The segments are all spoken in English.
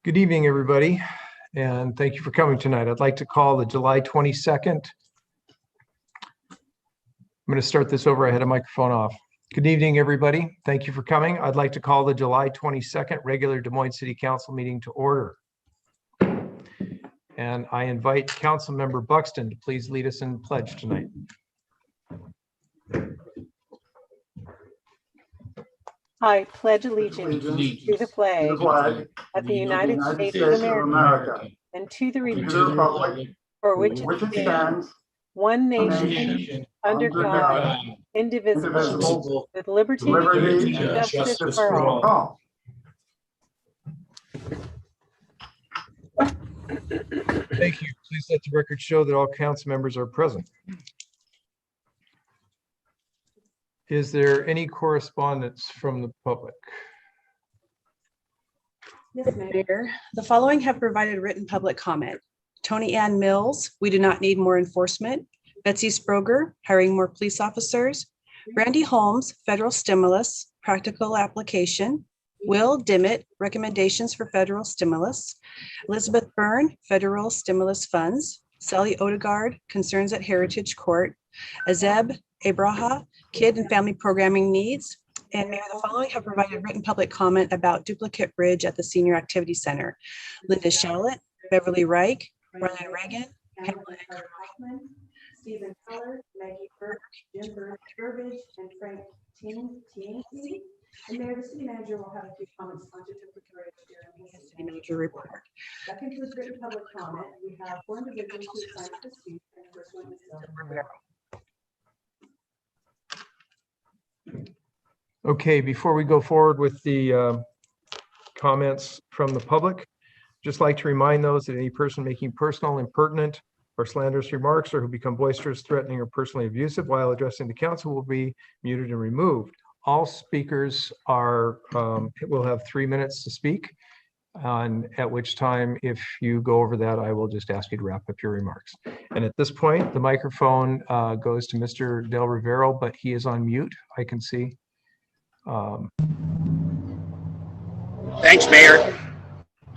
Good evening, everybody, and thank you for coming tonight. I'd like to call the July 22nd. I'm going to start this over. I had a microphone off. Good evening, everybody. Thank you for coming. I'd like to call the July 22nd regular Des Moines City Council meeting to order. And I invite Councilmember Buxton to please lead us in pledge tonight. I pledge allegiance to the flag of the United States of America and to the republic for which it stands, one nation, under God, indivisible, with liberty and justice for all. Thank you. Please let the record show that all council members are present. Is there any correspondence from the public? Yes, Mayor. The following have provided written public comment. Tony Ann Mills, we do not need more enforcement. Betsy Sproger, hiring more police officers. Randy Holmes, federal stimulus, practical application. Will Dimmitt, recommendations for federal stimulus. Elizabeth Byrne, federal stimulus funds. Sally Odegaard, concerns at Heritage Court. Azeb Abraha, kid and family programming needs. And Mayor, the following have provided written public comment about duplicate bridge at the Senior Activity Center. Linda Shallett, Beverly Reich, Brian Reagan, Pamela Hoffman, Stephen Keller, Maggie Burke, Jim Burbage, and Frank Tienzi. And Mayor, the city manager will have a few comments on duplicate bridge during his city manager report. That concludes written public comment. We have four individuals who signed to speak, and the first one is Del Rivera. Okay, before we go forward with the comments from the public, just like to remind those that any person making personal, impertinent, or slanderous remarks or who become boisterous, threatening, or personally abusive while addressing the council will be muted and removed. All speakers will have 3 minutes to speak, and at which time, if you go over that, I will just ask you to wrap up your remarks. And at this point, the microphone goes to Mr. Del Rivero, but he is on mute, I can see. Thanks, Mayor.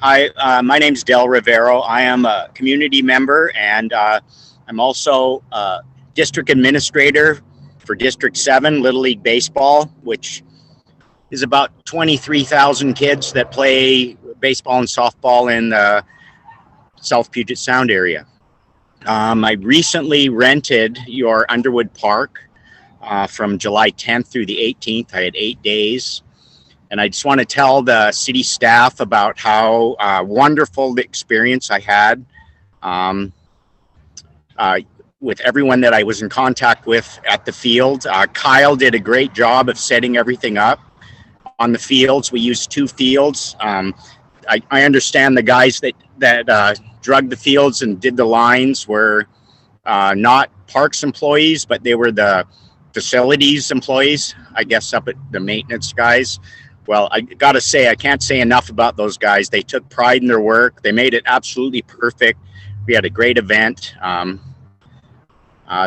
My name's Del Rivero. I am a community member, and I'm also a district administrator for District 7 Little League Baseball, which is about 23,000 kids that play baseball and softball in the South Puget Sound area. I recently rented your Underwood Park from July 10th through the 18th. I had 8 days. And I just want to tell the city staff about how wonderful the experience I had with everyone that I was in contact with at the field. Kyle did a great job of setting everything up on the fields. We used 2 fields. I understand the guys that drug the fields and did the lines were not parks employees, but they were the facilities employees, I guess, up at the maintenance guys. Well, I gotta say, I can't say enough about those guys. They took pride in their work. They made it absolutely perfect. We had a great event.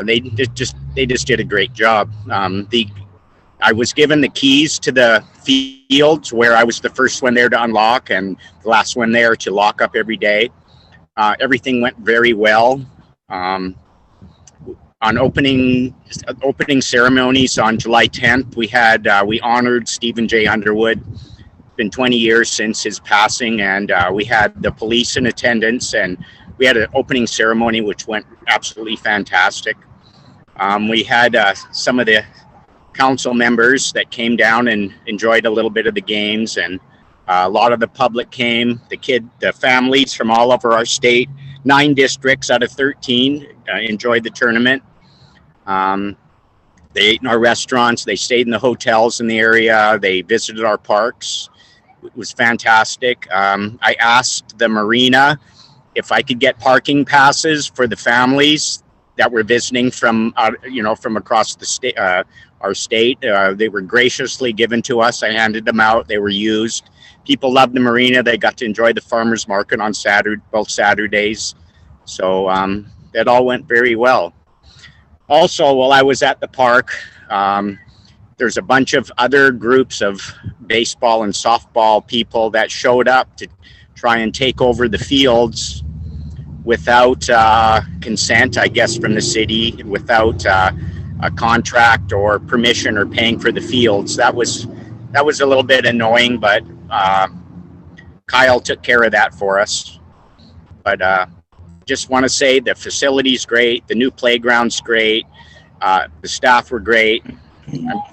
They just did a great job. I was given the keys to the fields where I was the first one there to unlock and the last one there to lock up every day. Everything went very well. On opening ceremonies on July 10th, we honored Stephen J. Underwood. It's been 20 years since his passing, and we had the police in attendance, and we had an opening ceremony which went absolutely fantastic. We had some of the council members that came down and enjoyed a little bit of the games, and a lot of the public came. The families from all over our state, 9 districts out of 13 enjoyed the tournament. They ate in our restaurants. They stayed in the hotels in the area. They visited our parks. It was fantastic. I asked the MARINA if I could get parking passes for the families that were visiting from across the state, our state. They were graciously given to us. I handed them out. They were used. People loved the MARINA. They got to enjoy the farmers market on both Saturdays. So it all went very well. Also, while I was at the park, there's a bunch of other groups of baseball and softball people that showed up to try and take over the fields without consent, I guess, from the city, without a contract or permission or paying for the fields. That was a little bit annoying, but Kyle took care of that for us. But just want to say the facility's great, the new playground's great, the staff were great.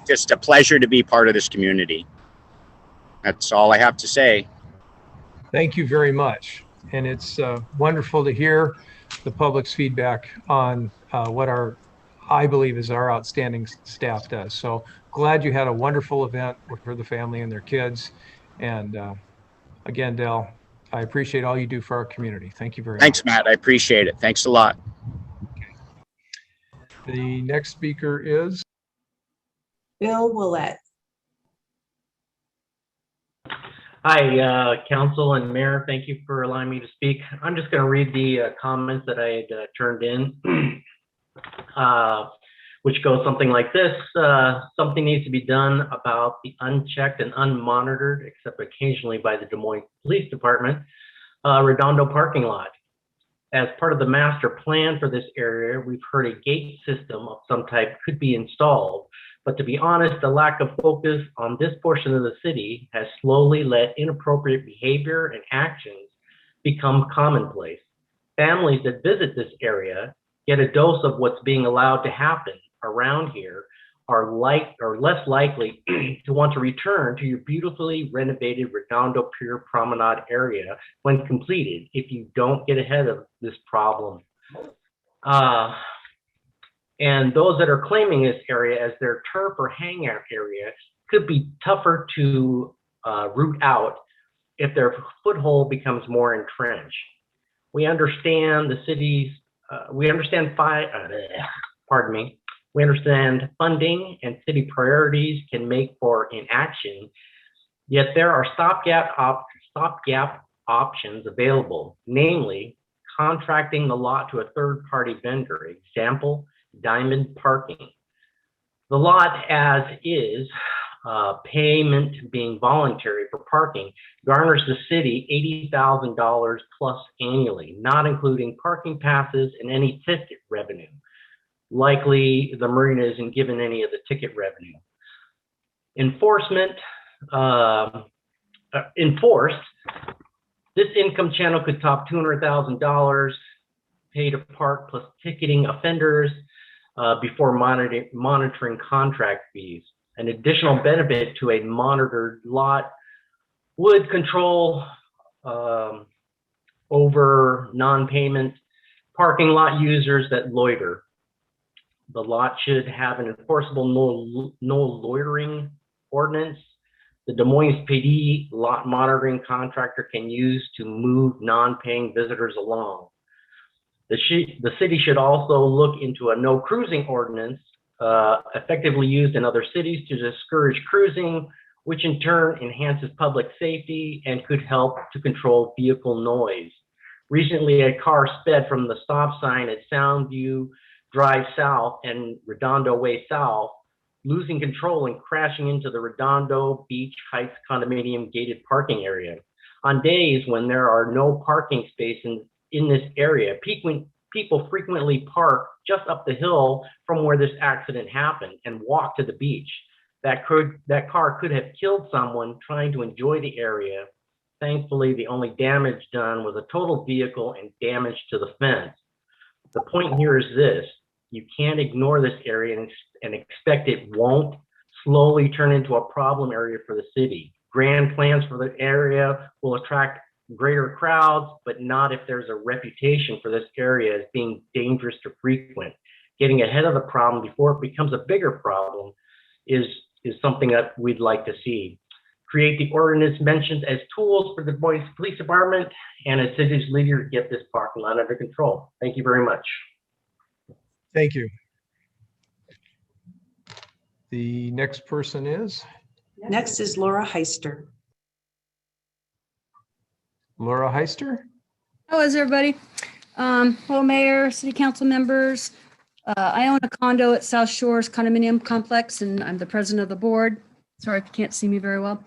Just a pleasure to be part of this community. That's all I have to say. Thank you very much. And it's wonderful to hear the public's feedback on what I believe is our outstanding staff does. So glad you had a wonderful event for the family and their kids. And again, Dell, I appreciate all you do for our community. Thank you very much. Thanks, Matt. I appreciate it. Thanks a lot. The next speaker is Bill Willett. Hi, Council and Mayor. Thank you for allowing me to speak. I'm just going to read the comments that I had turned in, which goes something like this. Something needs to be done about the unchecked and unmonitored, except occasionally by the Des Moines Police Department, Redondo parking lot. As part of the master plan for this area, we've heard a gate system of some type could be installed. But to be honest, the lack of focus on this portion of the city has slowly let inappropriate behavior and actions become commonplace. Families that visit this area get a dose of what's being allowed to happen around here are less likely to want to return to your beautifully renovated Redondo Pier Promenade area when completed if you don't get ahead of this problem. And those that are claiming this area as their turf or hangout area could be tougher to root out if their foothold becomes more entrenched. We understand the city's, we understand funding and city priorities can make for inaction, yet there are stopgap options available, namely contracting the lot to a third-party vendor, example, Diamond Parking. The lot as is, payment being voluntary for parking, garners the city $80,000 plus annually, not including parking passes and any ticket revenue. Likely the Marina isn't given any of the ticket revenue. Enforced, this income channel could top $200,000 pay to park plus ticketing offenders before monitoring contract fees. An additional benefit to a monitored lot would control over non-payment parking lot users that loiter. The lot should have an enforceable no loitering ordinance. The Des Moines PD lot monitoring contractor can use to move non-paying visitors along. The city should also look into a no cruising ordinance effectively used in other cities to discourage cruising, which in turn enhances public safety and could help to control vehicle noise. Recently, a car sped from the stop sign at Soundview Drive South and Redondo Way South, losing control and crashing into the Redondo Beach Heights condominium gated parking area. On days when there are no parking spaces in this area, people frequently park just up the hill from where this accident happened and walk to the beach. That car could have killed someone trying to enjoy the area. Thankfully, the only damage done was a total vehicle and damage to the fence. The point here is this: you can't ignore this area and expect it won't slowly turn into a problem area for the city. Grand plans for the area will attract greater crowds, but not if there's a reputation for this area as being dangerous to frequent. Getting ahead of the problem before it becomes a bigger problem is something that we'd like to see. Create the ordinance mentioned as tools for the Des Moines Police Department and as city's leader to get this parking lot under control. Thank you very much. Thank you. The next person is? Next is Laura Heister. Laura Heister? How is everybody? Hello, Mayor, City Council members. I own a condo at South Shores Condominium Complex, and I'm the president of the board. Sorry if you can't see me very well.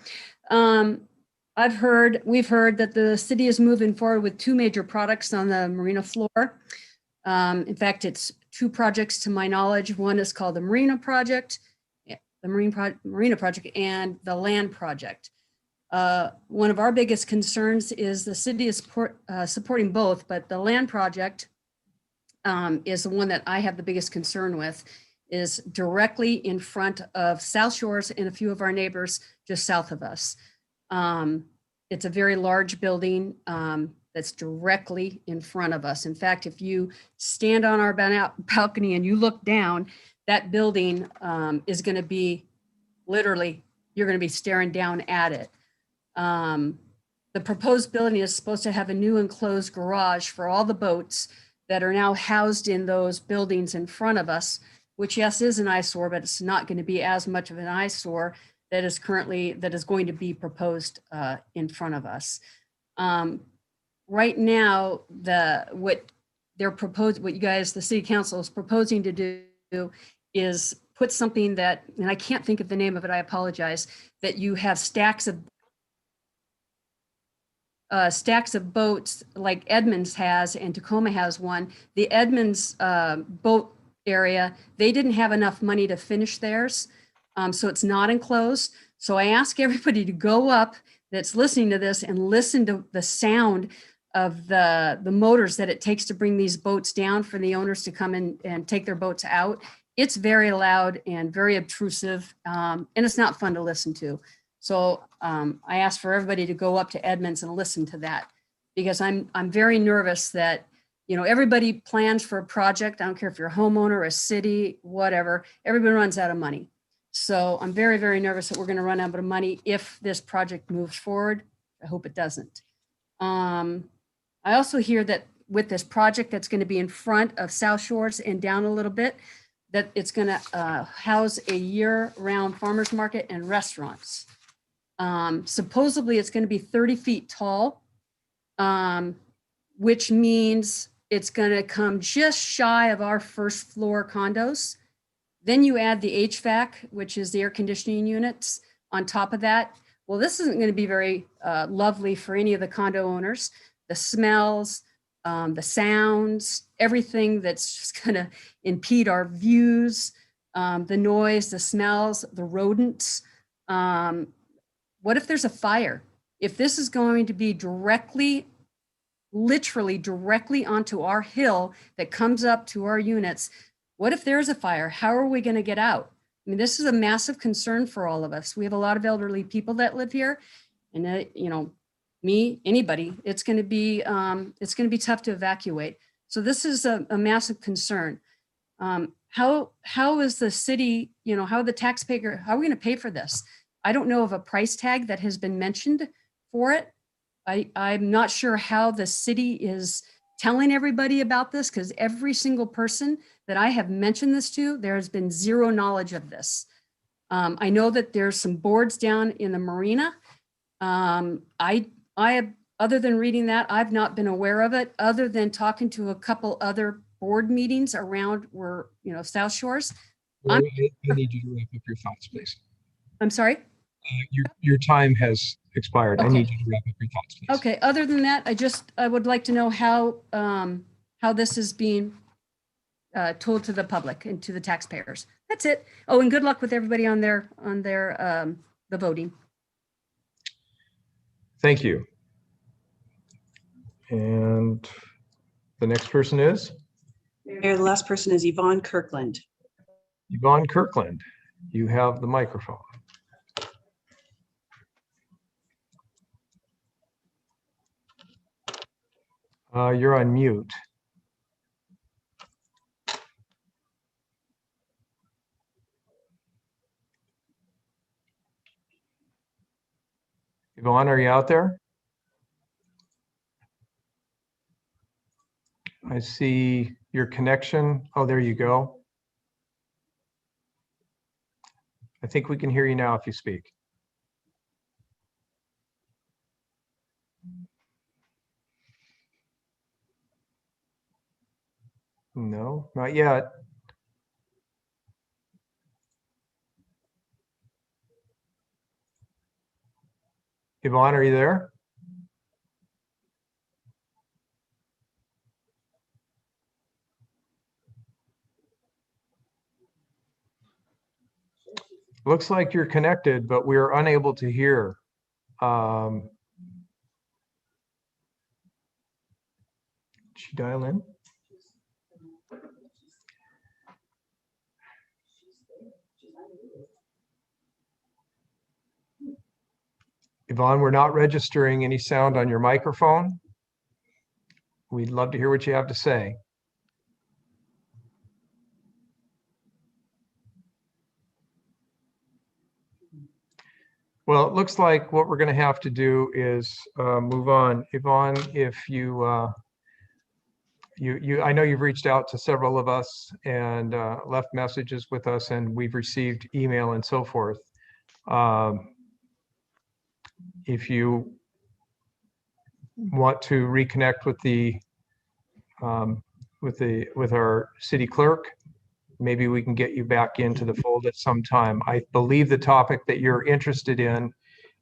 we've heard that the city is moving forward with two major products on the marina floor. In fact, it's two projects to my knowledge. One is called the Marina Project, the Marina Project, and the Land Project. One of our biggest concerns is the city is supporting both, but the Land Project is the one that I have the biggest concern with, is directly in front of South Shores and a few of our neighbors just south of us. It's a very large building that's directly in front of us. In fact, if you stand on our balcony and you look down, that building is going to be literally, you're going to be staring down at it. The proposed building is supposed to have a new enclosed garage for all the boats that are now housed in those buildings in front of us, which yes, is an eyesore, but it's not going to be as much of an eyesore that is going to be proposed in front of us. Right now, what you guys, the city council is proposing to do is put something that, and I can't think of the name of it, I apologize, that you have stacks of boats like Edmonds has and Tacoma has one. The Edmonds boat area, they didn't have enough money to finish theirs, so it's not enclosed. So I ask everybody to go up that's listening to this and listen to the sound of the motors that it takes to bring these boats down for the owners to come in and take their boats out. It's very loud and very obtrusive, and it's not fun to listen to. So I asked for everybody to go up to Edmonds and listen to that, because I'm very nervous that, you know, everybody plans for a project. I don't care if you're a homeowner, a city, whatever, everybody runs out of money. So I'm very, very nervous that we're going to run out of money if this project moves forward. I hope it doesn't. I also hear that with this project that's going to be in front of South Shores and down a little bit, that it's going to house a year-round farmers market and restaurants. Supposedly it's going to be 30 feet tall, which means it's going to come just shy of our first floor condos. Then you add the HVAC, which is the air conditioning units on top of that. Well, this isn't going to be very lovely for any of the condo owners. The smells, the sounds, everything that's just going to impede our views, the noise, the smells, the rodents. What if there's a fire? If this is going to be literally directly onto our hill that comes up to our units, what if there's a fire? How are we going to get out? I mean, this is a massive concern for all of us. We have a lot of elderly people that live here, and you know, me, anybody, it's going to be tough to evacuate. So this is a massive concern. How is the city, you know, how the taxpayer, how are we going to pay for this? I don't know of a price tag that has been mentioned for it. I'm not sure how the city is telling everybody about this, because every single person that I have mentioned this to, there has been zero knowledge of this. I know that there's some boards down in the marina. Other than reading that, I've not been aware of it, other than talking to a couple other board meetings around where, you know, South Shores. I need you to wrap up your thoughts, please. I'm sorry? Your time has expired. Okay. I need you to wrap up your thoughts, please. Okay, other than that, I would like to know how this is being told to the public and to the taxpayers. That's it. Oh, and good luck with everybody on the voting. Thank you. And the next person is? Mayor, the last person is Yvonne Kirkland. Yvonne Kirkland. You have the microphone. You're on mute. Yvonne, are you out there? I see your connection. Oh, there you go. I think we can hear you now if you speak. No, not yet. Yvonne, are you there? Looks like you're connected, but we're unable to hear. Did she dial in? Yvonne, we're not registering any sound on your microphone. We'd love to hear what you have to say. Well, it looks like what we're going to have to do is move on. Yvonne, if you, I know you've reached out to several of us and left messages with us, and we've received email and so forth. If you want to reconnect with our city clerk, maybe we can get you back into the fold at some time. I believe the topic that you're interested in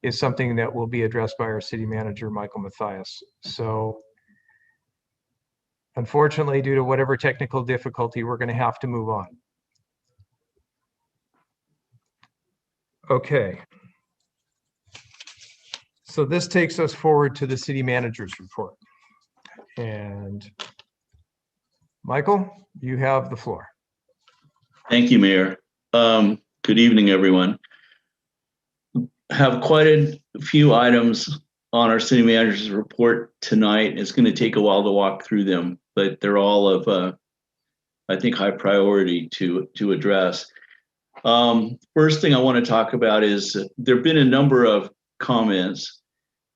is something that will be addressed by our city manager, Michael Mathias. So unfortunately, due to whatever technical difficulty, we're going to have to move on. Okay. So this takes us forward to the city manager's report. And Michael, you have the floor. Thank you, Mayor. Good evening, everyone. Have quite a few items on our city manager's report tonight. It's going to take a while to walk through them, but they're all of, I think, high priority to address. First thing I want to talk about is there have been a number of comments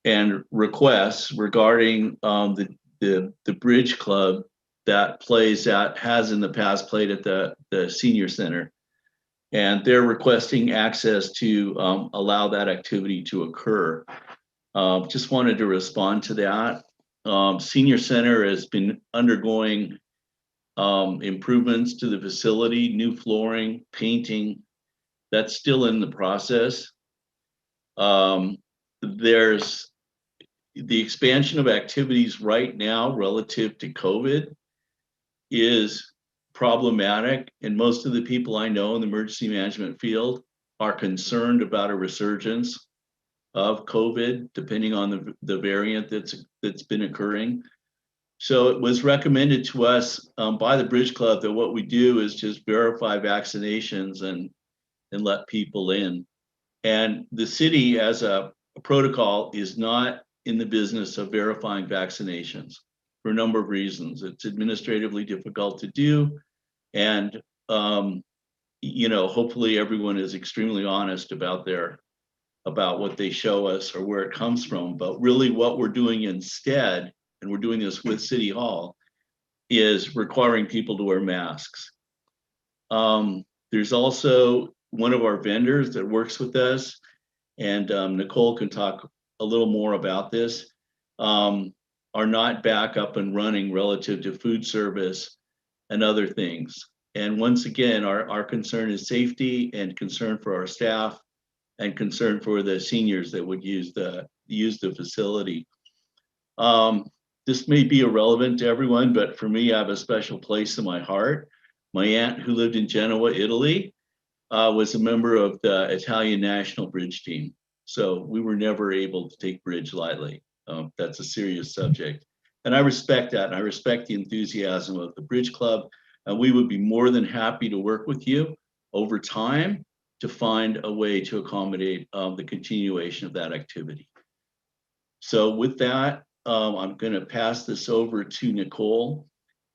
and requests regarding the Bridge Club that has in the past played at the senior center. And they're requesting access to allow that activity to occur. Just wanted to respond to that. Senior center has been undergoing improvements to the facility, new flooring, painting. That's still in the process. There's the expansion of activities right now relative to COVID is problematic, and most of the people I know in the emergency management field are concerned about a resurgence of COVID, depending on the variant that's been occurring. So it was recommended to us by the Bridge Club that what we do is just verify vaccinations and let people in. And the city, as a protocol, is not in the business of verifying vaccinations for a number of reasons. It's administratively difficult to do. And, hopefully everyone is extremely honest about what they show us or where it comes from. But really what we're doing instead, and we're doing this with City Hall, is requiring people to wear masks. There's also one of our vendors that works with us, and Nicole can talk a little more about this, are not back up and running relative to food service and other things. And once again, our concern is safety and concern for our staff and concern for the seniors that would use the facility. This may be irrelevant to everyone, but for me, I have a special place in my heart. My aunt, who lived in Genoa, Italy, was a member of the Italian national bridge team. So we were never able to take bridge lightly. That's a serious subject. And I respect that. And I respect the enthusiasm of the Bridge Club. And we would be more than happy to work with you over time to find a way to accommodate the continuation of that activity. So with that, I'm going to pass this over to Nicole,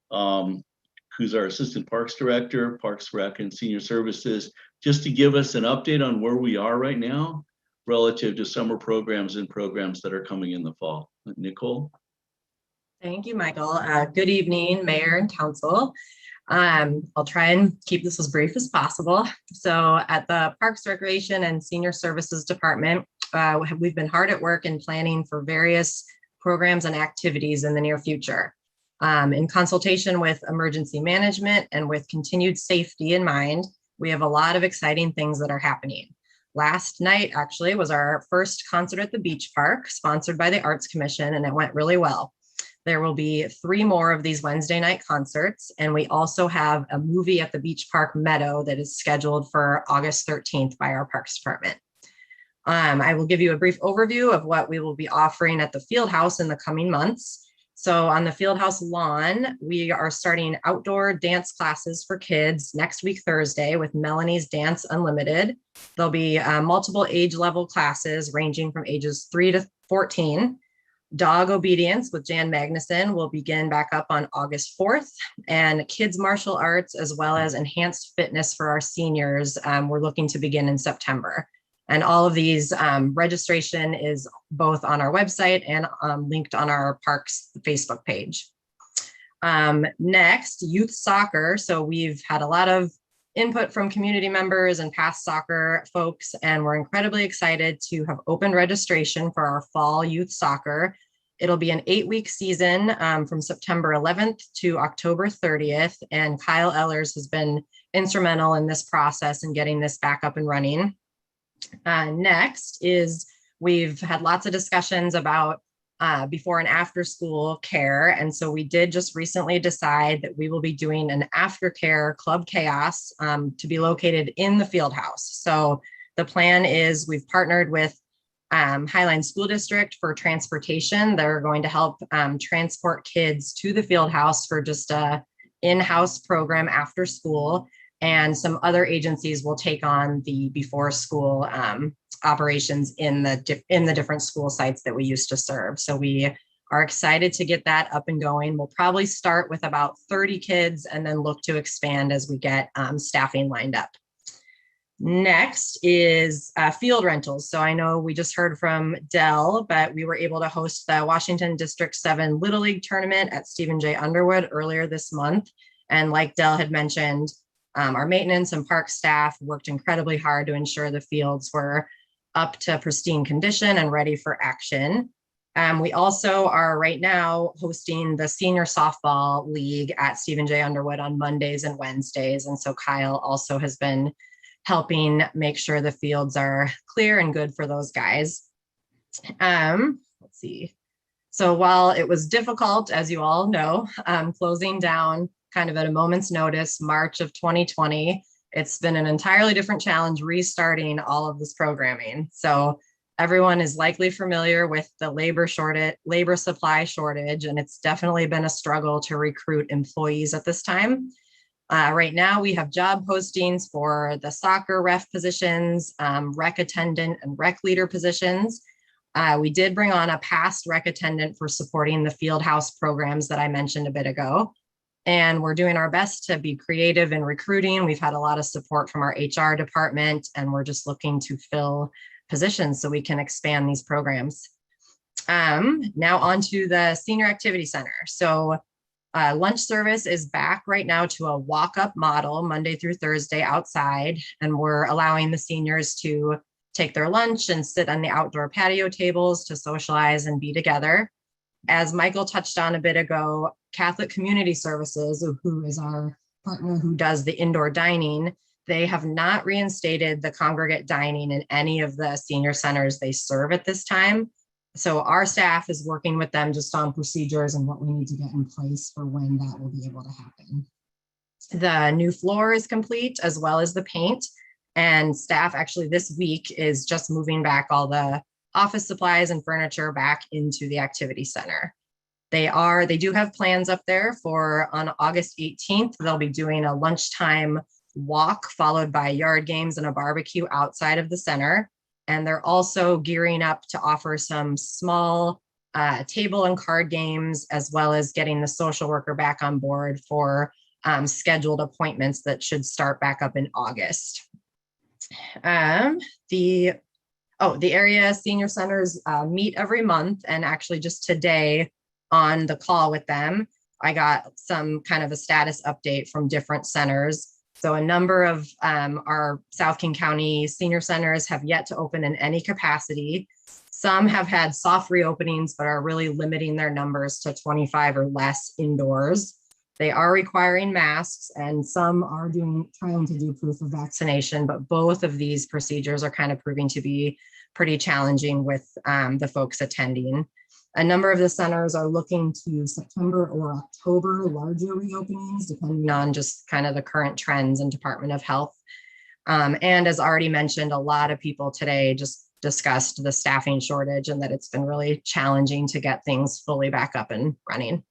who's our Assistant Parks Director, Parks Rec and Senior Services, just to give us an update on where we are right now relative to summer programs and programs that are coming in the fall. Nicole? Thank you, Michael. Good evening, Mayor and Council. I'll try and keep this as brief as possible. So at the Parks, Recreation and Senior Services Department, we've been hard at work in planning for various programs and activities in the near future. In consultation with emergency management and with continued safety in mind, we have a lot of exciting things that are happening. Last night actually was our first concert at the beach park, sponsored by the Arts Commission, and it went really well. There will be 3 more of these Wednesday night concerts, and we also have a movie at the Beach Park Meadow that is scheduled for August 13th by our Parks Department. I will give you a brief overview of what we will be offering at the field house in the coming months. So on the field house lawn, we are starting outdoor dance classes for kids next week, Thursday, with Melanie's Dance Unlimited. There'll be multiple age level classes ranging from ages 3 to 14. Dog obedience with Jan Magnuson will begin back up on August 4th, and kids martial arts as well as enhanced fitness for our seniors. We're looking to begin in September. And all of these registration is both on our website and linked on our Parks Facebook page. Next, youth soccer. So we've had a lot of input from community members and past soccer folks, and we're incredibly excited to have opened registration for our fall youth soccer. It'll be an 8-week season from September 11th to October 30th, and Kyle Ellers has been instrumental in this process and getting this back up and running. Next is we've had lots of discussions about before and after school care. And so we did just recently decide that we will be doing an aftercare Club Chaos to be located in the field house. So the plan is we've partnered with Highline School District for transportation. They're going to help transport kids to the field house for just a in-house program after school. And some other agencies will take on the before school operations in the different school sites that we used to serve. So we are excited to get that up and going. We'll probably start with about 30 kids and then look to expand as we get staffing lined up. Next is field rentals. So I know we just heard from Dell, but we were able to host the Washington District 7 Little League tournament at Stephen J. Underwood earlier this month. And like Dell had mentioned, our maintenance and park staff worked incredibly hard to ensure the fields were up to pristine condition and ready for action. We also are right now hosting the Senior Softball League at Stephen J. Underwood on Mondays and Wednesdays. And so Kyle also has been helping make sure the fields are clear and good for those guys. Let's see. So while it was difficult, as you all know, closing down kind of at a moment's notice, March of 2020, it's been an entirely different challenge restarting all of this programming. So everyone is likely familiar with the labor supply shortage, and it's definitely been a struggle to recruit employees at this time. Right now, we have job postings for the soccer ref positions, rec attendant and rec leader positions. We did bring on a past rec attendant for supporting the field house programs that I mentioned a bit ago. And we're doing our best to be creative in recruiting. We've had a lot of support from our HR department, and we're just looking to fill positions so we can expand these programs. Now on to the Senior Activity Center. So lunch service is back right now to a walk-up model Monday through Thursday outside, and we're allowing the seniors to take their lunch and sit on the outdoor patio tables to socialize and be together. As Michael touched on a bit ago, Catholic Community Services, who is our partner who does the indoor dining, they have not reinstated the congregate dining in any of the senior centers they serve at this time. So our staff is working with them just on procedures and what we need to get in place for when that will be able to happen. The new floor is complete, as well as the paint, and staff actually this week is just moving back all the office supplies and furniture back into the activity center. They do have plans up there for on August 18th. They'll be doing a lunchtime walk followed by yard games and a barbecue outside of the center. And they're also gearing up to offer some small table and card games, as well as getting the social worker back on board for scheduled appointments that should start back up in August. The area senior centers meet every month, and actually just today on the call with them, I got some kind of a status update from different centers. So a number of our South King County senior centers have yet to open in any capacity. Some have had soft reopenings, but are really limiting their numbers to 25 or less indoors. They are requiring masks and some are trying to do proof of vaccination, but both of these procedures are kind of proving to be pretty challenging with the folks attending. A number of the centers are looking to September or October larger reopenings, depending on just kind of the current trends in Department of Health. And as already mentioned, a lot of people today just discussed the staffing shortage and that it's been really challenging to get things fully back up and running.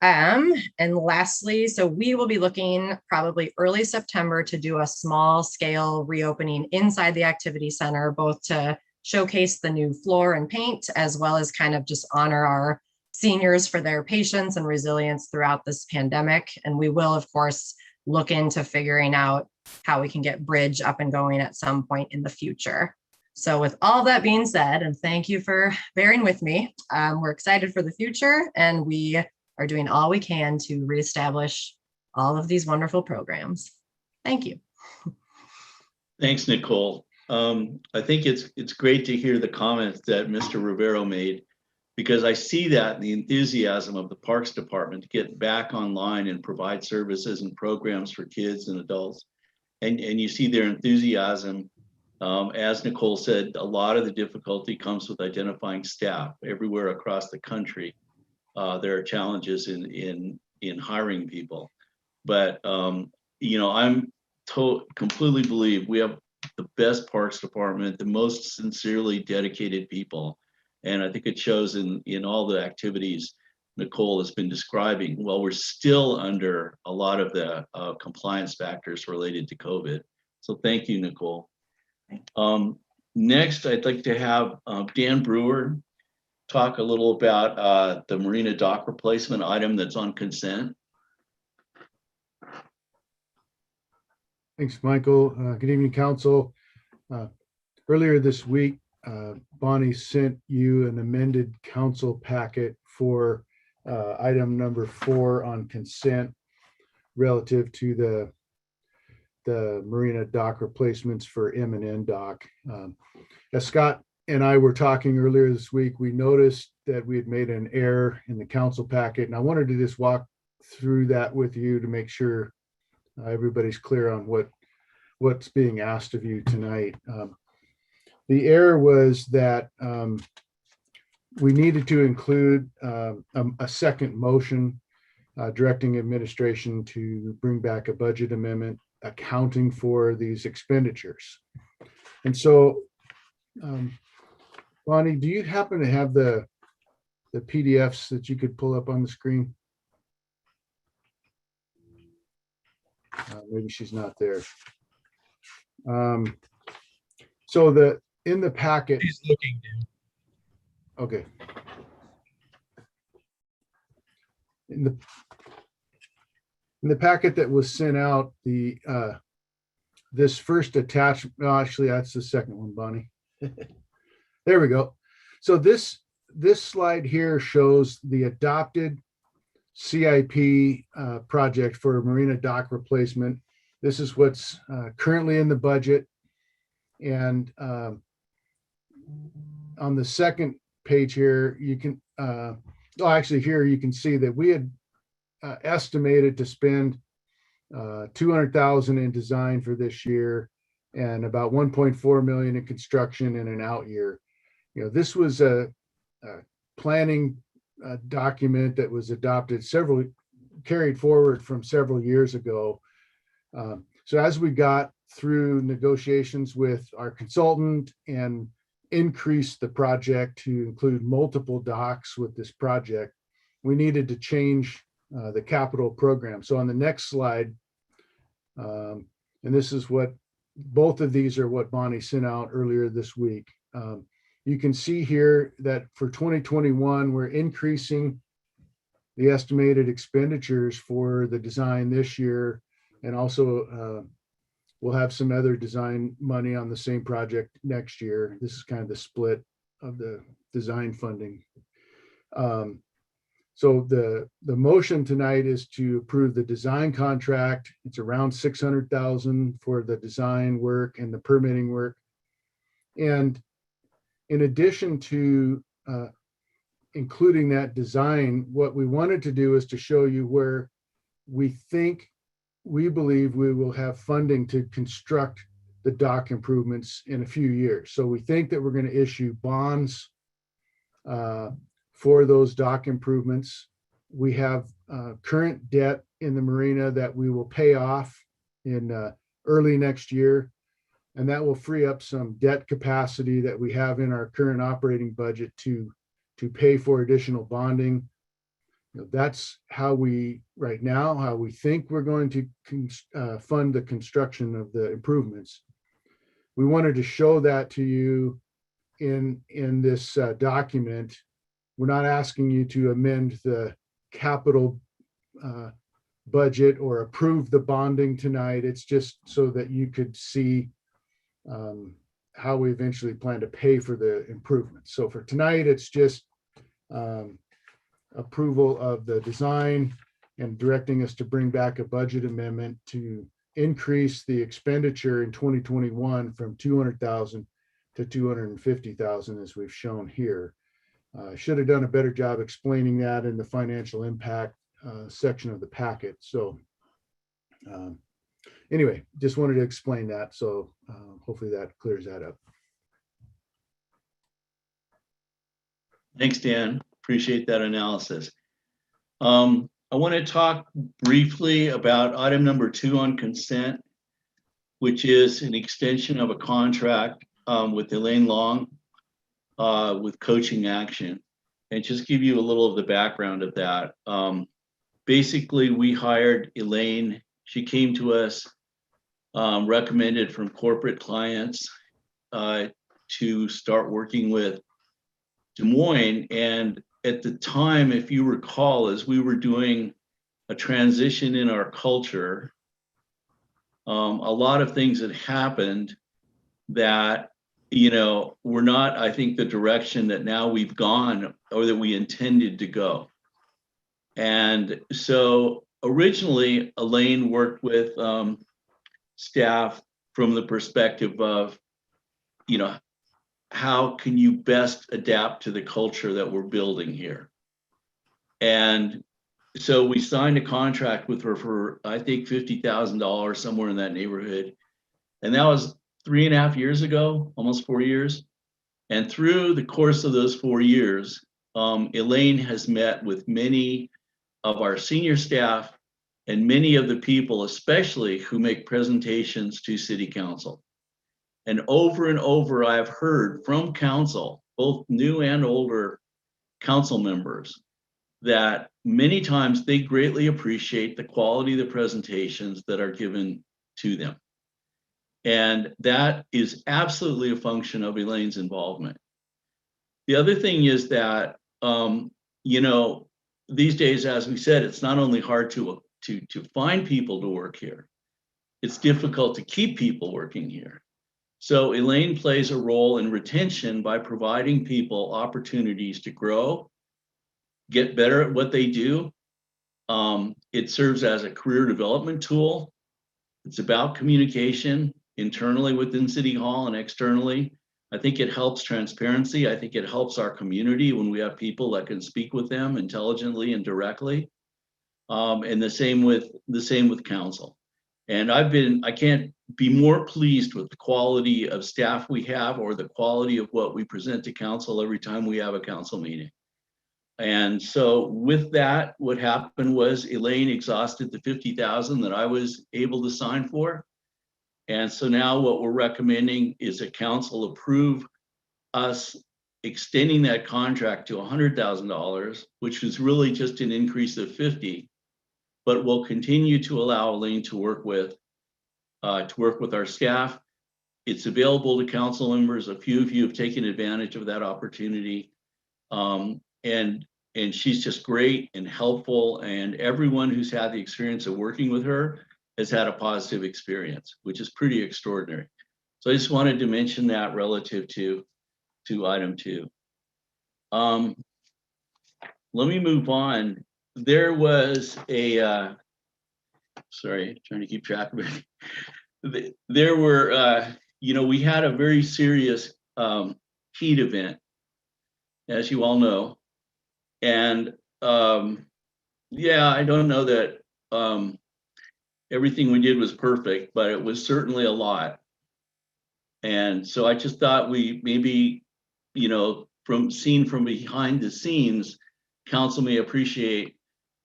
And lastly, so we will be looking probably early September to do a small scale reopening inside the activity center, both to showcase the new floor and paint, as well as kind of just honor our seniors for their patience and resilience throughout this pandemic. And we will, of course, look into figuring out how we can get Bridge up and going at some point in the future. So with all that being said, and thank you for bearing with me, we're excited for the future and we are doing all we can to reestablish all of these wonderful programs. Thank you. Thanks, Nicole. I think it's great to hear the comments that Mr. Rivero made, because I see that in the enthusiasm of the Parks Department to get back online and provide services and programs for kids and adults. And you see their enthusiasm. As Nicole said, a lot of the difficulty comes with identifying staff everywhere across the country. There are challenges in hiring people, but you know, I'm completely believe we have the best Parks Department, the most sincerely dedicated people, and I think it shows in all the activities Nicole has been describing. Well, we're still under a lot of the compliance factors related to COVID. So thank you, Nicole. Next, I'd like to have Dan Brewer talk a little about the Marina dock replacement item that's on consent. Thanks, Michael. Good evening, Council. Earlier this week, Bonnie sent you an amended council packet for item number 4 on consent relative to the Marina dock replacements for M&N dock. As Scott and I were talking earlier this week, we noticed that we had made an error in the council packet, and I wanted to just walk through that with you to make sure everybody's clear on what's being asked of you tonight. The error was that we needed to include a second motion directing administration to bring back a budget amendment accounting for these expenditures. And so, Bonnie, do you happen to have the PDFs that you could pull up on the screen? Maybe she's not there. So in the packet. He's looking, Dan. Okay. In the packet that was sent out, this first attachment, no, actually that's the second one, Bonnie. There we go. So this slide here shows the adopted CIP project for Marina dock replacement. This is what's currently in the budget. And on the second page here, you can, actually here you can see that we had estimated to spend $200,000 in design for this year and about $1.4 million in construction in an out year. You know, this was a planning document that was adopted carried forward from several years ago. So as we got through negotiations with our consultant and increased the project to include multiple docks with this project, we needed to change the capital program. So on the next slide, and this is what both of these are what Bonnie sent out earlier this week. You can see here that for 2021, we're increasing the estimated expenditures for the design this year. And also we'll have some other design money on the same project next year. This is kind of the split of the design funding. So the motion tonight is to approve the design contract. It's around $600,000 for the design work and the permitting work. And in addition to including that design, what we wanted to do is to show you where we believe we will have funding to construct the dock improvements in a few years. So we think that we're going to issue bonds for those dock improvements. We have current debt in the marina that we will pay off in early next year. And that will free up some debt capacity that we have in our current operating budget to pay for additional bonding. That's how we, right now, how we think we're going to fund the construction of the improvements. We wanted to show that to you in this document. We're not asking you to amend the capital budget or approve the bonding tonight. It's just so that you could see how we eventually plan to pay for the improvements. So for tonight, it's just approval of the design and directing us to bring back a budget amendment to increase the expenditure in 2021 from 200,000 to 250,000, as we've shown here. Should have done a better job explaining that in the financial impact section of the packet. So anyway, just wanted to explain that. So hopefully that clears that up. Thanks, Dan. Appreciate that analysis. I want to talk briefly about item number 2 on consent, which is an extension of a contract with Elaine Long with Coaching Action, and just give you a little of the background of that. Basically, we hired Elaine. She came to us recommended from corporate clients to start working with Des Moines. And at the time, if you recall, as we were doing a transition in our culture, a lot of things had happened that, were not, I think, the direction that now we've gone or that we intended to go. And so originally, Elaine worked with staff from the perspective of, how can you best adapt to the culture that we're building here? And so we signed a contract with her for, I think, $50,000, somewhere in that neighborhood. And that was 3.5 years ago, almost 4 years. And through the course of those 4 years, Elaine has met with many of our senior staff and many of the people, especially who make presentations to City Council. And over, I've heard from council, both new and older council members, that many times they greatly appreciate the quality of the presentations that are given to them. And that is absolutely a function of Elaine's involvement. The other thing is that, these days, as we said, it's not only hard to find people to work here, it's difficult to keep people working here. So Elaine plays a role in retention by providing people opportunities to grow, get better at what they do. It serves as a career development tool. It's about communication internally within City Hall and externally. I think it helps transparency. I think it helps our community when we have people that can speak with them intelligently and directly. And the same with council. And I can't be more pleased with the quality of staff we have or the quality of what we present to council every time we have a council meeting. And so with that, what happened was Elaine exhausted the $50,000 that I was able to sign for. And so now what we're recommending is that council approve us extending that contract to $100,000, which is really just an increase of 50, but we'll continue to allow Elaine to work with our staff. It's available to council members. A few of you have taken advantage of that opportunity. And she's just great and helpful. And everyone who's had the experience of working with her has had a positive experience, which is pretty extraordinary. So I just wanted to mention that relative to item 2. Let me move on. There was a, sorry, trying to keep track of it. There were, we had a very serious heat event, as you all know. And yeah, I don't know that everything we did was perfect, but it was certainly a lot. And so I just thought we maybe, you know, from behind the scenes, council may appreciate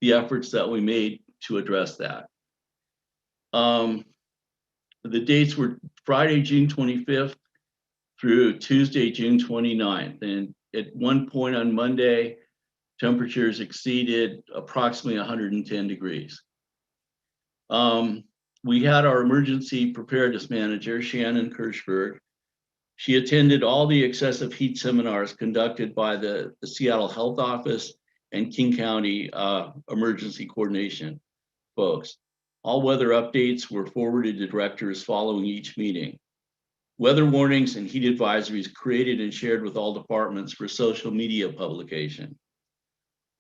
the efforts that we made to address that. The dates were Friday, June 25th through Tuesday, June 29th. And at one point on Monday, temperatures exceeded approximately 110 degrees. We had our emergency preparedness manager, Shannon Kirschberg. She attended all the excessive heat seminars conducted by the Seattle Health Office and King County Emergency Coordination folks. All weather updates were forwarded to directors following each meeting. Weather warnings and heat advisories created and shared with all departments for social media publication.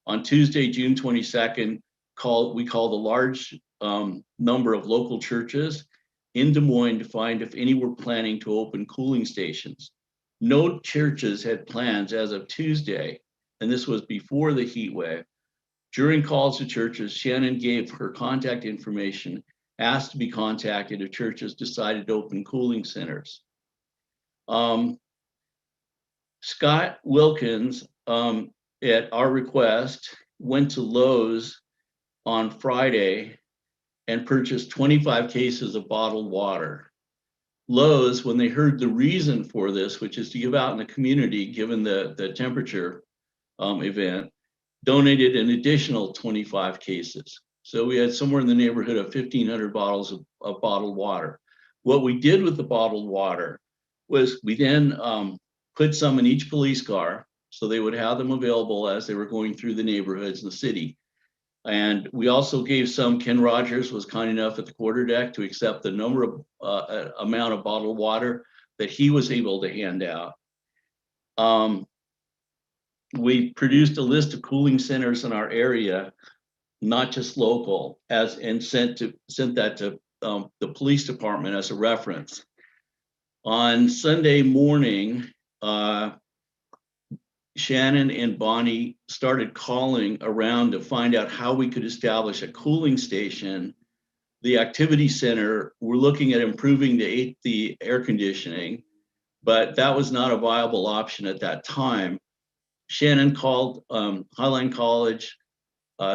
On Tuesday, June 22nd, we called a large number of local churches in Des Moines to find if any were planning to open cooling stations. No churches had plans as of Tuesday, and this was before the heat wave. During calls to churches, Shannon gave her contact information, asked to be contacted if churches decided to open cooling centers. Scott Wilkins, at our request, went to Lowe's on Friday and purchased 25 cases of bottled water. Lowe's, when they heard the reason for this, which is to give out in the community, given the temperature event, donated an additional 25 cases. So we had somewhere in the neighborhood of 1,500 bottles of bottled water. What we did with the bottled water was we then put some in each police car, so they would have them available as they were going through the neighborhoods in the city. And we also gave some, Ken Rogers was kind enough at the quarterdeck to accept the number of amount of bottled water that he was able to hand out. We produced a list of cooling centers in our area, not just local, and sent that to the police department as a reference. On Sunday morning, Shannon and Bonnie started calling around to find out how we could establish a cooling station. The activity center, we're looking at improving the air conditioning, but that was not a viable option at that time. Shannon called Highline College,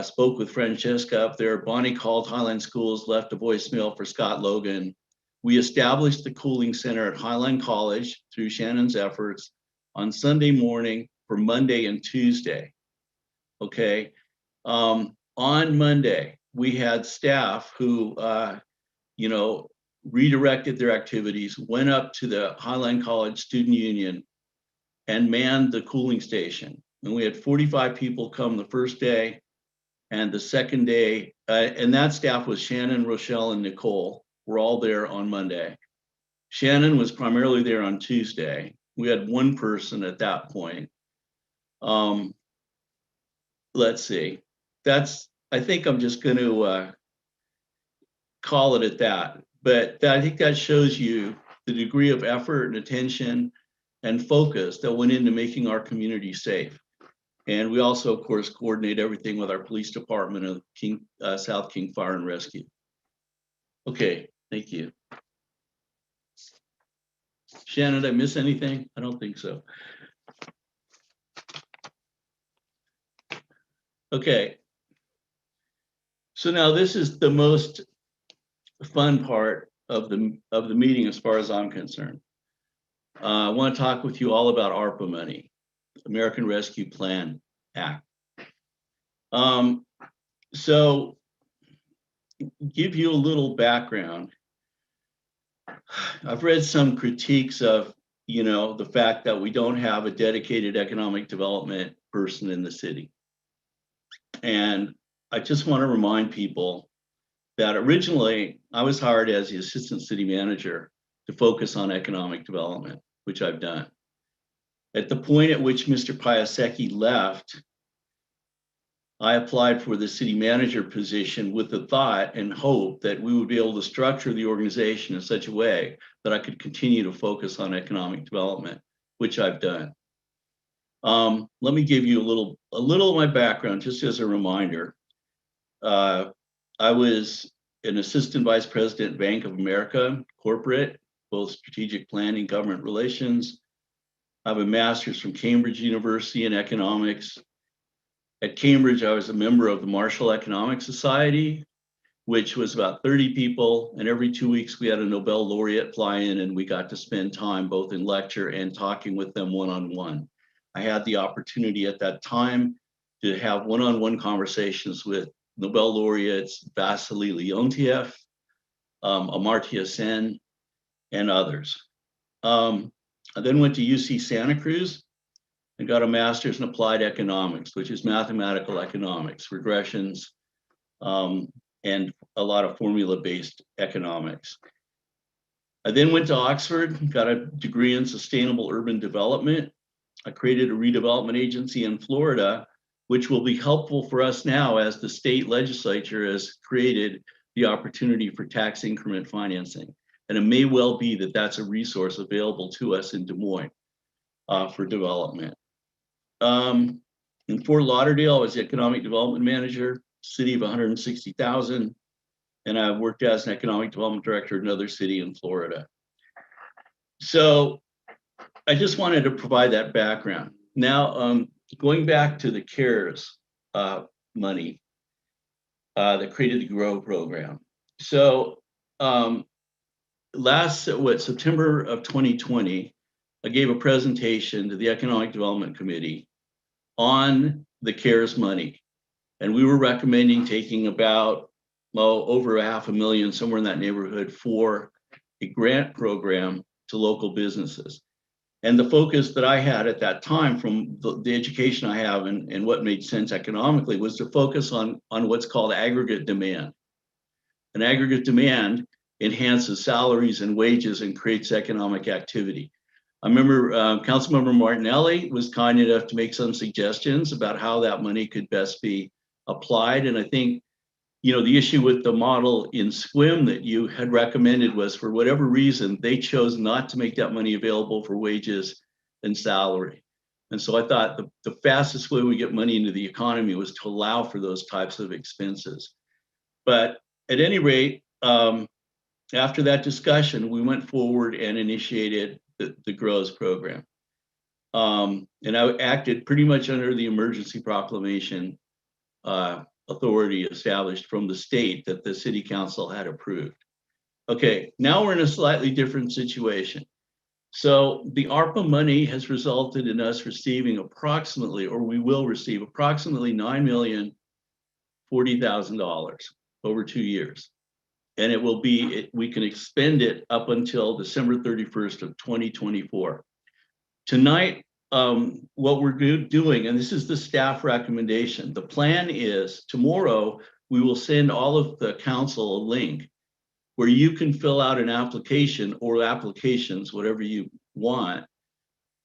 spoke with Francesca up there. Bonnie called Highline Schools, left a voicemail for Scott Logan. We established the cooling center at Highline College through Shannon's efforts on Sunday morning for Monday and Tuesday. Okay. On Monday, we had staff who, redirected their activities, went up to the Highline College Student Union and manned the cooling station. And we had 45 people come the first day, and the second day, and that staff was Shannon, Rochelle, and Nicole. We're all there on Monday. Shannon was primarily there on Tuesday. We had one person at that point. Let's see. I think I'm just going to call it at that. But I think that shows you the degree of effort and attention and focus that went into making our community safe. And we also, of course, coordinate everything with our police department of South King Fire and Rescue. Okay, thank you. Shannon, did I miss anything? I don't think so. Okay. So now this is the most fun part of the meeting as far as I'm concerned. I want to talk with you all about ARPA money, American Rescue Plan Act. So give you a little background. I've read some critiques of, the fact that we don't have a dedicated economic development person in the city. And I just want to remind people that originally I was hired as the assistant city manager to focus on economic development, which I've done. At the point at which Mr. Piasecki left, I applied for the city manager position with the thought and hope that we would be able to structure the organization in such a way that I could continue to focus on economic development, which I've done. Let me give you a little of my background, just as a reminder. I was an assistant vice president, Bank of America, corporate, both strategic planning, government relations. I have a master's from Cambridge University in economics. At Cambridge, I was a member of the Marshall Economic Society, which was about 30 people. And every 2 weeks, we had a Nobel laureate fly in, and we got to spend time both in lecture and talking with them one-on-one. I had the opportunity at that time to have one-on-one conversations with Nobel laureates Vasily Leontiev, Amartya Sen, and others. I then went to UC Santa Cruz and got a master's in applied economics, which is mathematical economics, regressions, and a lot of formula-based economics. I then went to Oxford, got a degree in sustainable urban development. I created a redevelopment agency in Florida, which will be helpful for us now as the state legislature has created the opportunity for tax increment financing. And it may well be that that's a resource available to us in Des Moines for development. In Fort Lauderdale, I was the economic development manager, city of 160,000. And I worked as an economic development director in another city in Florida. So I just wanted to provide that background. Now, going back to the CARES money that created the GROW program. So September of 2020, I gave a presentation to the Economic Development Committee on the CARES money. And we were recommending taking about over $500,000, somewhere in that neighborhood, for a grant program to local businesses. And the focus that I had at that time from the education I have and what made sense economically was to focus on what's called aggregate demand. And aggregate demand enhances salaries and wages and creates economic activity. I remember Councilmember Martinelli was kind enough to make some suggestions about how that money could best be applied. And I think, the issue with the model in SQUIM that you had recommended was, for whatever reason, they chose not to make that money available for wages and salary. And so I thought the fastest way we get money into the economy was to allow for those types of expenses. But at any rate, after that discussion, we went forward and initiated the GROWS program. And I acted pretty much under the emergency proclamation authority established from the state that the city council had approved. Okay, now we're in a slightly different situation. So the ARPA money has resulted in us receiving approximately, or we will receive approximately $9,040,000 over 2 years. And it will be, we can expend it up until December 31st of 2024. Tonight, what we're doing, and this is the staff recommendation, the plan is tomorrow we will send all of the council a link where you can fill out an application or applications, whatever you want,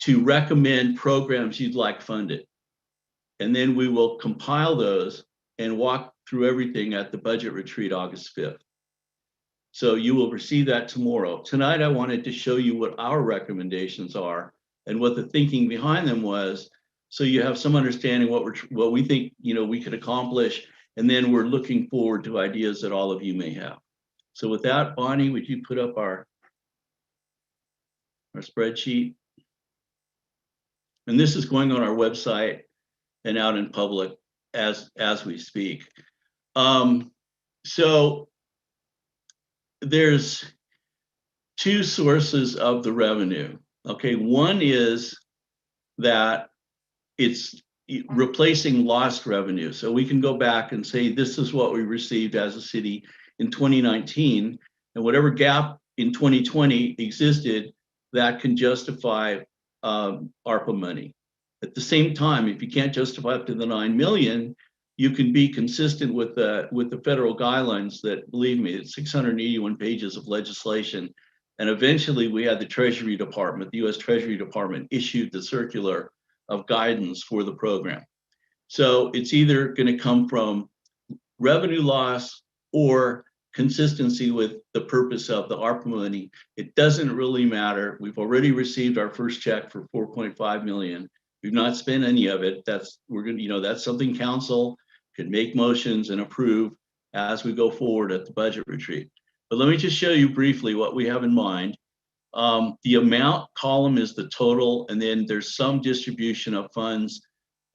to recommend programs you'd like funded. And then we will compile those and walk through everything at the budget retreat August 5th. So you will receive that tomorrow. Tonight, I wanted to show you what our recommendations are and what the thinking behind them was, so you have some understanding what we think we could accomplish, and then we're looking forward to ideas that all of you may have. So with that, Bonnie, would you put up our spreadsheet? And this is going on our website and out in public as we speak. So there's two sources of the revenue. Okay, one is that it's replacing lost revenue. So we can go back and say, this is what we received as a city in 2019, and whatever gap in 2020 existed, that can justify ARPA money. At the same time, if you can't justify up to the 9 million, you can be consistent with the federal guidelines that, believe me, it's 681 pages of legislation. And eventually we had the Treasury Department, the US Treasury Department issued the circular of guidance for the program. So it's either going to come from revenue loss or consistency with the purpose of the ARPA money. It doesn't really matter. We've already received our first check for 4.5 million. We've not spent any of it. That's something council can make motions and approve as we go forward at the budget retreat. But let me just show you briefly what we have in mind. The amount column is the total, and then there's some distribution of funds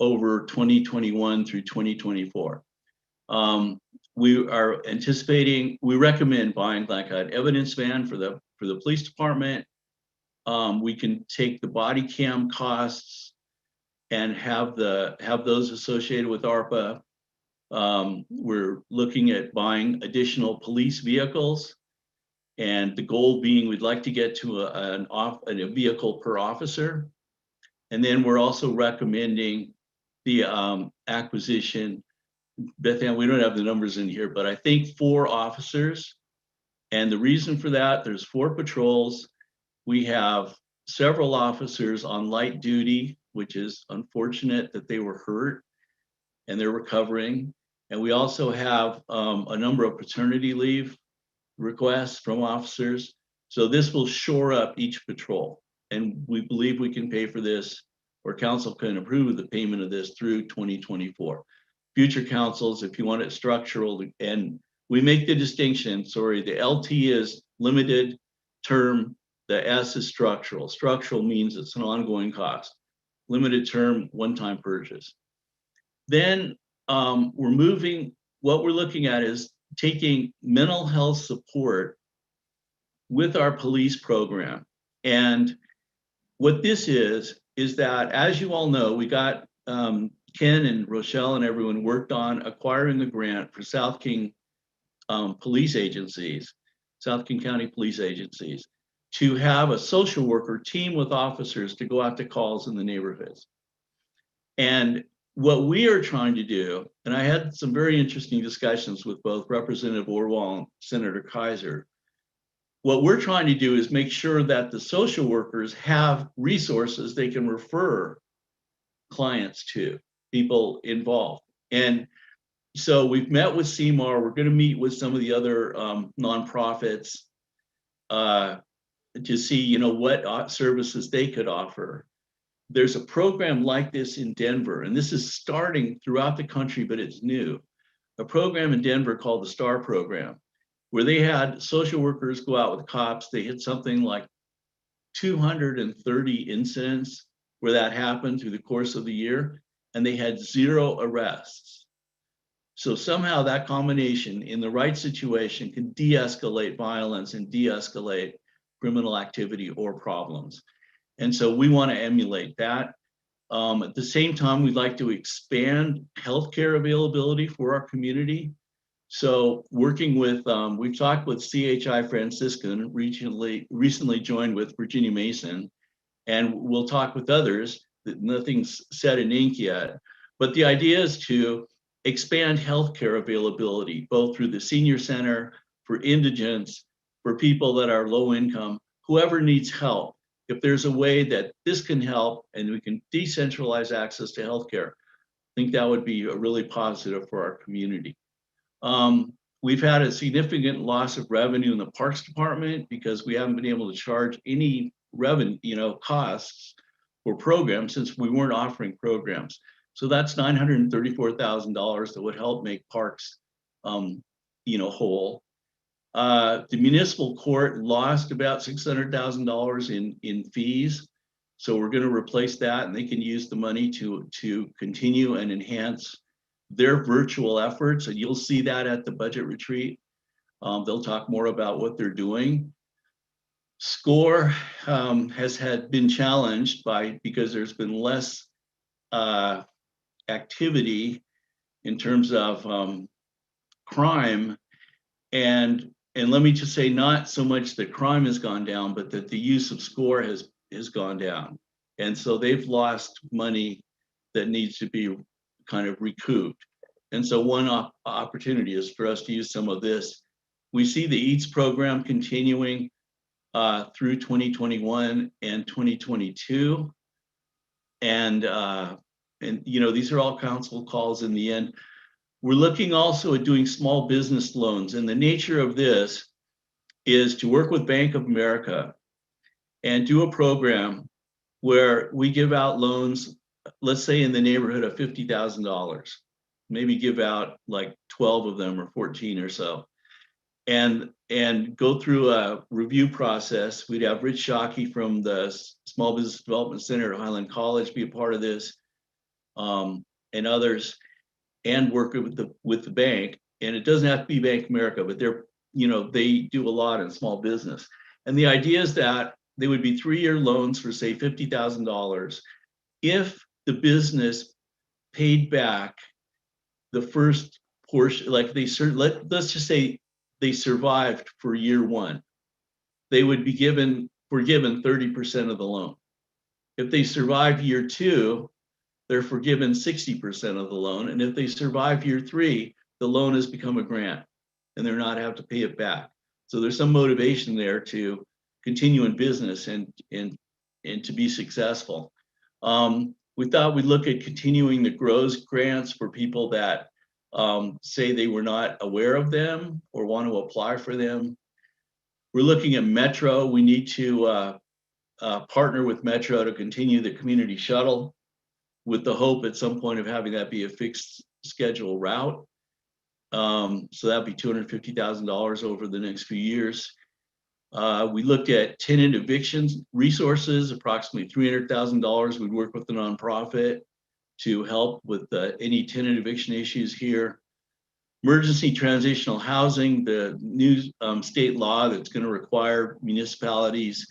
over 2021 through 2024. We are anticipating, we recommend buying like an evidence van for the police department. We can take the body cam costs and have those associated with ARPA. We're looking at buying additional police vehicles, and the goal being we'd like to get to a vehicle per officer. And then we're also recommending the acquisition. Beth Ann, we don't have the numbers in here, but I think 4 officers. And the reason for that, there's 4 patrols. We have several officers on light duty, which is unfortunate that they were hurt and they're recovering. And we also have a number of paternity leave requests from officers. So this will shore up each patrol. And we believe we can pay for this, or council can approve the payment of this through 2024. Future councils, if you want it structural, and we make the distinction, sorry, the LT is limited term, the S is structural. Structural means it's an ongoing cost. Limited term, one-time purchase. Then what we're looking at is taking mental health support with our police program. And what this is that, as you all know, we got Ken and Rochelle and everyone worked on acquiring a grant for South King police agencies, South King County police agencies, to have a social worker team with officers to go out to calls in the neighborhoods. And what we are trying to do, and I had some very interesting discussions with both Representative Orwell and Senator Kaiser, what we're trying to do is make sure that the social workers have resources they can refer clients to, people involved. And so we've met with CMAR. We're going to meet with some of the other nonprofits to see, what services they could offer. There's a program like this in Denver, and this is starting throughout the country, but it's new. A program in Denver called the STAR program, where they had social workers go out with cops. They hit something like 230 incidents where that happened through the course of the year, and they had 0 arrests. So somehow that combination in the right situation can de-escalate violence and de-escalate criminal activity or problems. And so we want to emulate that. At the same time, we'd like to expand healthcare availability for our community. So working with, we've talked with CHI Franciscan, recently joined with Virginia Mason, and we'll talk with others. Nothing's set in ink yet, but the idea is to expand healthcare availability, both through the senior center, for indigents, for people that are low income, whoever needs help. If there's a way that this can help and we can decentralize access to healthcare, I think that would be a really positive for our community. We've had a significant loss of revenue in the Parks Department because we haven't been able to charge any revenue, costs for programs since we weren't offering programs. So that's $934,000 that would help make parks, whole. The municipal court lost about $600,000 in fees. So we're going to replace that, and they can use the money to continue and enhance their virtual efforts. And you'll see that at the budget retreat. They'll talk more about what they're doing. SCORE has been challenged because there's been less activity in terms of crime. And let me just say, not so much that crime has gone down, but that the use of SCORE has gone down. And so they've lost money that needs to be kind of recouped. And so one opportunity is for us to use some of this. We see the EATS program continuing through 2021 and 2022. And these are all council calls in the end. We're looking also at doing small business loans. And the nature of this is to work with Bank of America and do a program where we give out loans, let's say in the neighborhood of $50,000. maybe give out like 12 of them or 14 or so, and go through a review process. We'd have Rich Shockey from the Small Business Development Center at Highland College be a part of this, and others, and work with the bank. And it doesn't have to be Bank of America, but they do a lot in small business. And the idea is that they would be 3-year loans for say $50,000 if the business paid back the first portion. Like let's just say they survived for year 1, they would be forgiven 30% of the loan. If they survive year 2, they're forgiven 60% of the loan. And if they survive year 3, the loan has become a grant and they're not have to pay it back. So there's some motivation there to continue in business and to be successful. We thought we'd look at continuing the GROWS grants for people that say they were not aware of them or want to apply for them. We're looking at Metro. We need to partner with Metro to continue the community shuttle, with the hope at some point of having that be a fixed schedule route. So that'd be $250,000 over the next few years. We looked at tenant evictions resources, approximately $300,000. We'd work with the nonprofit to help with any tenant eviction issues here. Emergency transitional housing, the new state law that's going to require municipalities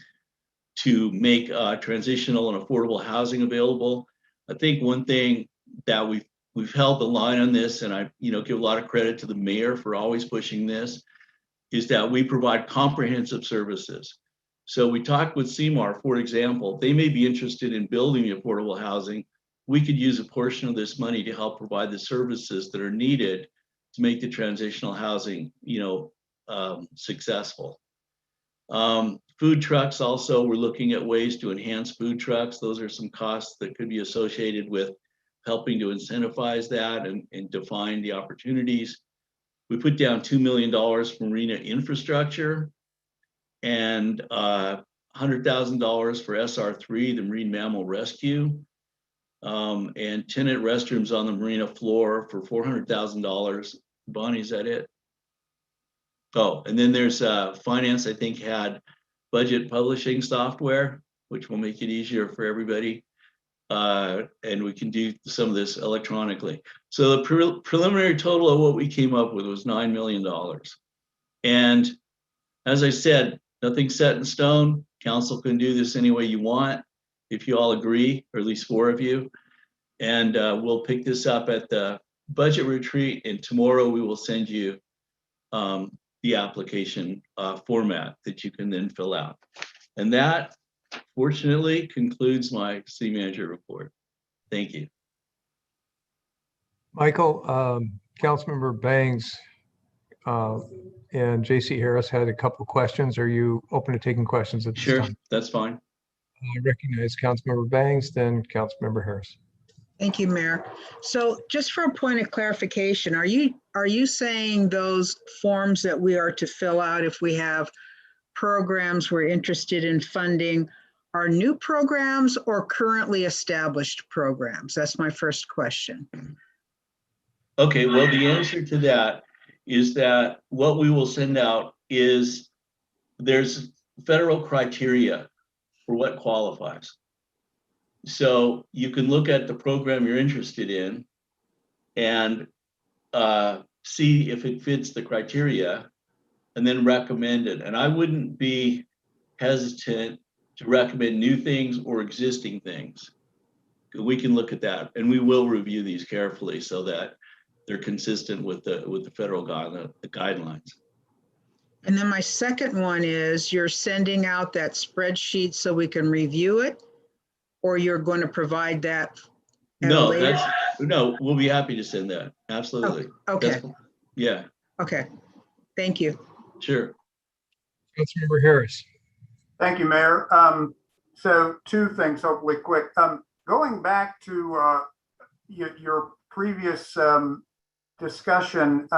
to make transitional and affordable housing available. I think one thing that we've held the line on this, and I give a lot of credit to the mayor for always pushing this, is that we provide comprehensive services. So we talked with CMAR, for example. They may be interested in building the affordable housing. We could use a portion of this money to help provide the services that are needed to make the transitional housing successful. Food trucks also, we're looking at ways to enhance food trucks. Those are some costs that could be associated with helping to incentivize that and define the opportunities. We put down $2 million for marina infrastructure and $100,000 for SR3, the Marine Mammal Rescue, and tenant restrooms on the marina floor for $400,000. Bonnie, is that it? Oh, and then there's finance, I think, had budget publishing software, which will make it easier for everybody. And we can do some of this electronically. So the preliminary total of what we came up with was $9 million. And as I said, nothing's set in stone. Council can do this any way you want, if you all agree, or at least 4 of you. And we'll pick this up at the budget retreat, and tomorrow we will send you the application format that you can then fill out. And that, fortunately, concludes my city manager report. Thank you. Michael, Councilmember Bangs and JC Harris had a couple questions. Are you open to taking questions at this time? Sure, that's fine. I recognize Councilmember Bangs, then Councilmember Harris. Thank you, Mayor. So just for a point of clarification, are you saying those forms that we are to fill out if we have programs we're interested in funding are new programs or currently established programs? That's my first question. Okay, well, the answer to that is that what we will send out is there's federal criteria for what qualifies. So you can look at the program you're interested in and see if it fits the criteria and then recommend it. And I wouldn't be hesitant to recommend new things or existing things. We can look at that, and we will review these carefully so that they're consistent with the federal guidelines. And then my second one is you're sending out that spreadsheet so we can review it, or you're going to provide that? No, we'll be happy to send that. Absolutely. Oh, okay. Yeah. Okay. Thank you. Sure. Councilmember Harris. Thank you, Mayor. So 2 things, hopefully quick. Going back to your previous discussion,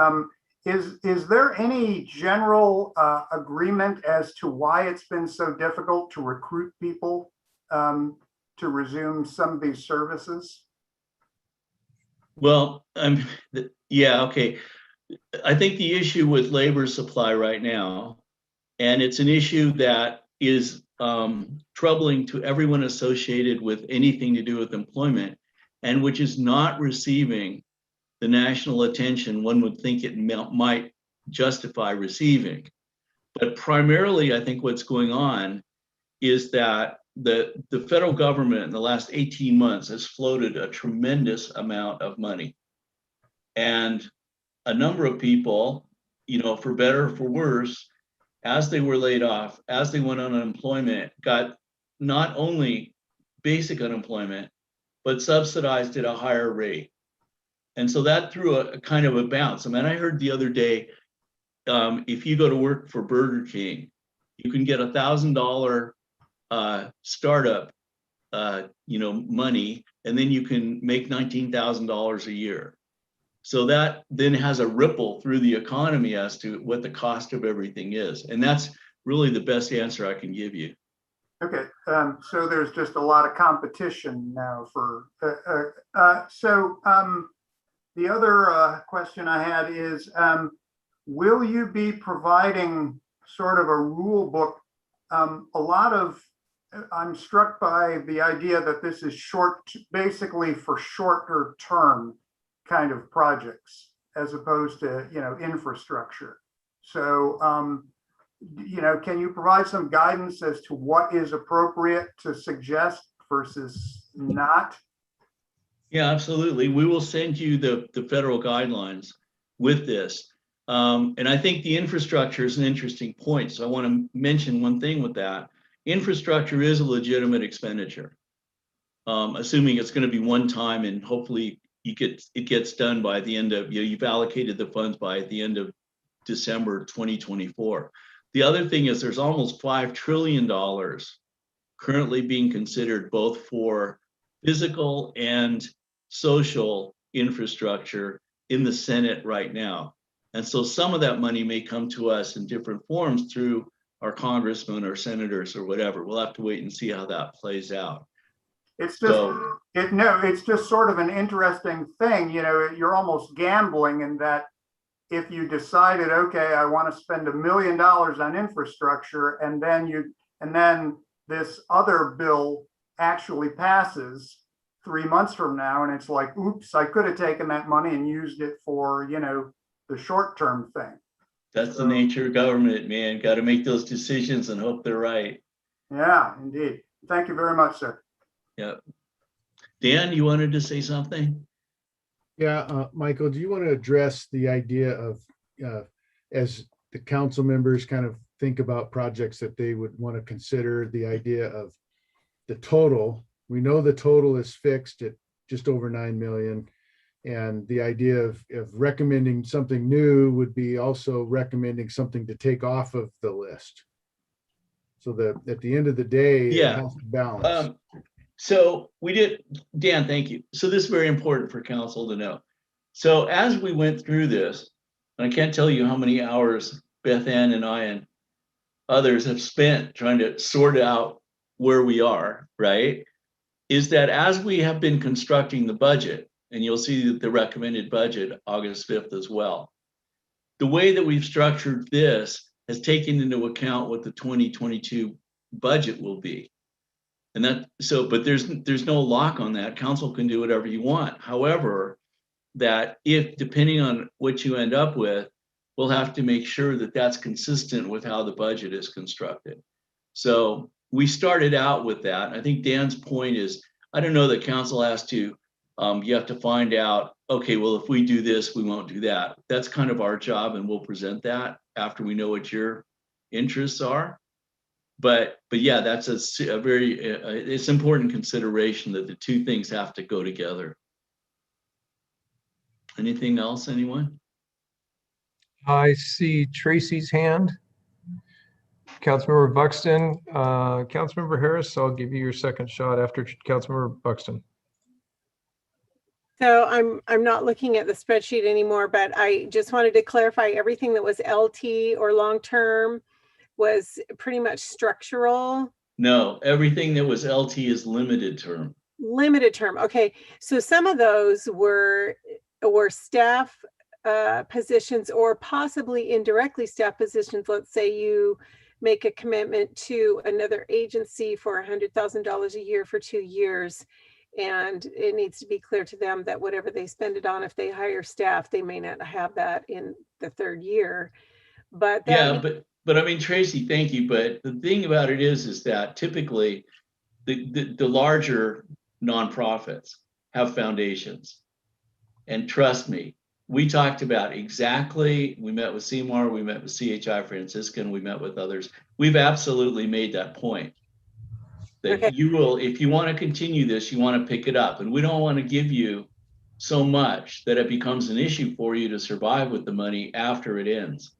is there any general agreement as to why it's been so difficult to recruit people to resume some of these services? Well, yeah, okay. I think the issue with labor supply right now, and it's an issue that is troubling to everyone associated with anything to do with employment, and which is not receiving the national attention one would think it might justify receiving. But primarily, I think what's going on is that the federal government in the last 18 months has floated a tremendous amount of money. And a number of people, you know, for better or for worse, as they were laid off, as they went on unemployment, got not only basic unemployment, but subsidized at a higher rate. And so that threw a kind of a bounce. I mean, I heard the other day, if you go to work for Burger King, you can get $1,000 startup, money, and then you can make $19,000 a year. So that then has a ripple through the economy as to what the cost of everything is. And that's really the best answer I can give you. Okay, so there's just a lot of competition now for, the other question I had is, will you be providing sort of a rule book? I'm struck by the idea that this is basically for shorter term kind of projects as opposed to, infrastructure. So, can you provide some guidance as to what is appropriate to suggest versus not? Yeah, absolutely. We will send you the federal guidelines with this. And I think the infrastructure is an interesting point. So I want to mention one thing with that. Infrastructure is a legitimate expenditure, assuming it's going to be one time and hopefully it gets done by the end of, you've allocated the funds by the end of December 2024. The other thing is there's almost $5 trillion currently being considered both for physical and social infrastructure in the Senate right now. And so some of that money may come to us in different forms through our congressmen or senators or whatever. We'll have to wait and see how that plays out. It's just, it's just sort of an interesting thing. You're almost gambling in that if you decided, okay, I want to spend $1 million on infrastructure, and then this other bill actually passes 3 months from now, and it's like, oops, I could have taken that money and used it for, the short-term thing. That's the nature of government, man. Got to make those decisions and hope they're right. Yeah, indeed. Thank you very much, sir. Yeah. Dan, you wanted to say something? Yeah, Michael, do you want to address the idea of, as the council members kind of think about projects that they would want to consider, the idea of the total? We know the total is fixed at just over 9 million. And the idea of recommending something new would be also recommending something to take off of the list. So that at the end of the day, it has to balance. So we did, Dan, thank you. So this is very important for council to know. So as we went through this, and I can't tell you how many hours Beth Ann and I and others have spent trying to sort out where we are, right? Is that as we have been constructing the budget, and you'll see that the recommended budget August 5th as well, the way that we've structured this has taken into account what the 2022 budget will be. And that, so, but there's no lock on that. Council can do whatever you want. However, that if, depending on what you end up with, we'll have to make sure that that's consistent with how the budget is constructed. So we started out with that. I think Dan's point is, I don't know that council has to, you have to find out, okay, well, if we do this, we won't do that. That's kind of our job, and we'll present that after we know what your interests are. But yeah, that's a very, it's important consideration that the two things have to go together. Anything else, anyone? I see Tracy's hand. Councilmember Buxton, Councilmember Harris, I'll give you your second shot after Councilmember Buxton. So I'm not looking at the spreadsheet anymore, but I just wanted to clarify everything that was LT or long-term was pretty much structural. No, everything that was LT is limited term. Limited term. Okay. So some of those were or staff positions, or possibly indirectly staff positions. Let's say you make a commitment to another agency for $100,000 a year for 2 years. And it needs to be clear to them that whatever they spend it on, if they hire staff, they may not have that in the 3rd year. But that, Yeah, but I mean, Tracy, thank you. But the thing about it is that typically the larger nonprofits have foundations. And trust me, we talked about exactly, we met with CMAR, we met with CHI Franciscan, we met with others. We've absolutely made that point. That okay. you will, if you want to continue this, you want to pick it up. And we don't want to give you so much that it becomes an issue for you to survive with the money after it ends.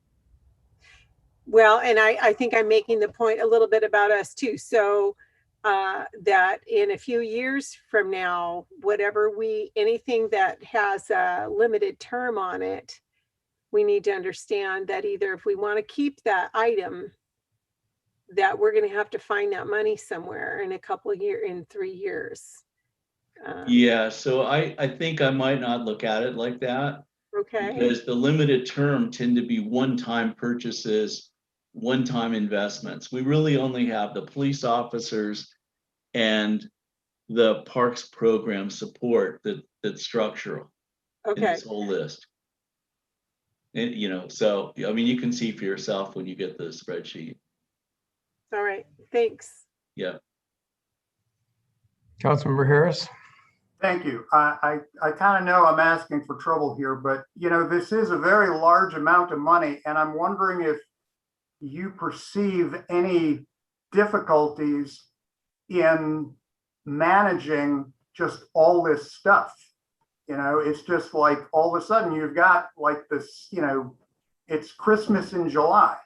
Well, and I think I'm making the point a little bit about us too. So that in a few years from now, anything that has a limited term on it, we need to understand that either if we want to keep that item, that we're going to have to find that money somewhere in in 3 years. Yeah, so I think I might not look at it like that. Okay. Because the limited term tend to be one-time purchases, one-time investments. We really only have the police officers and the parks program support that's structural in Okay. this whole list. And, you know, so, I mean, you can see for yourself when you get the spreadsheet. All right. Thanks. Yeah. Councilmember Harris. Thank you. I kind of know I'm asking for trouble here, but you know, this is a very large amount of money, and I'm wondering if you perceive any difficulties in managing just all this stuff. You know, it's just like all of a sudden you've got like this, you know, it's Christmas in July.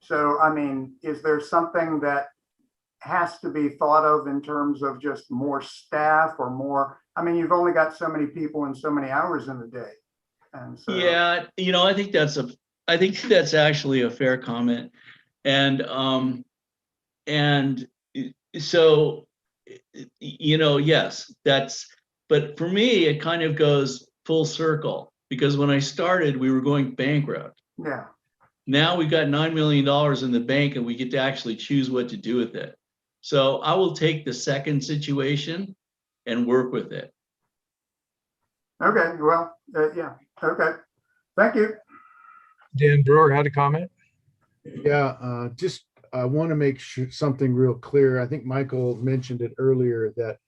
So, I mean, is there something that has to be thought of in terms of just more staff or more? I mean, you've only got so many people and so many hours in the day. And so, yeah, you know, I think that's actually a fair comment. And so, you know, yes, but for me, it kind of goes full circle, because when I started, we were going bankrupt. yeah. Now we've got $9 million in the bank and we get to actually choose what to do with it. So I will take the second situation and work with it. Okay, well, yeah, okay. Thank you. Dan Brewer had a comment. Yeah, just I want to make sure something real clear. I think Michael mentioned it earlier that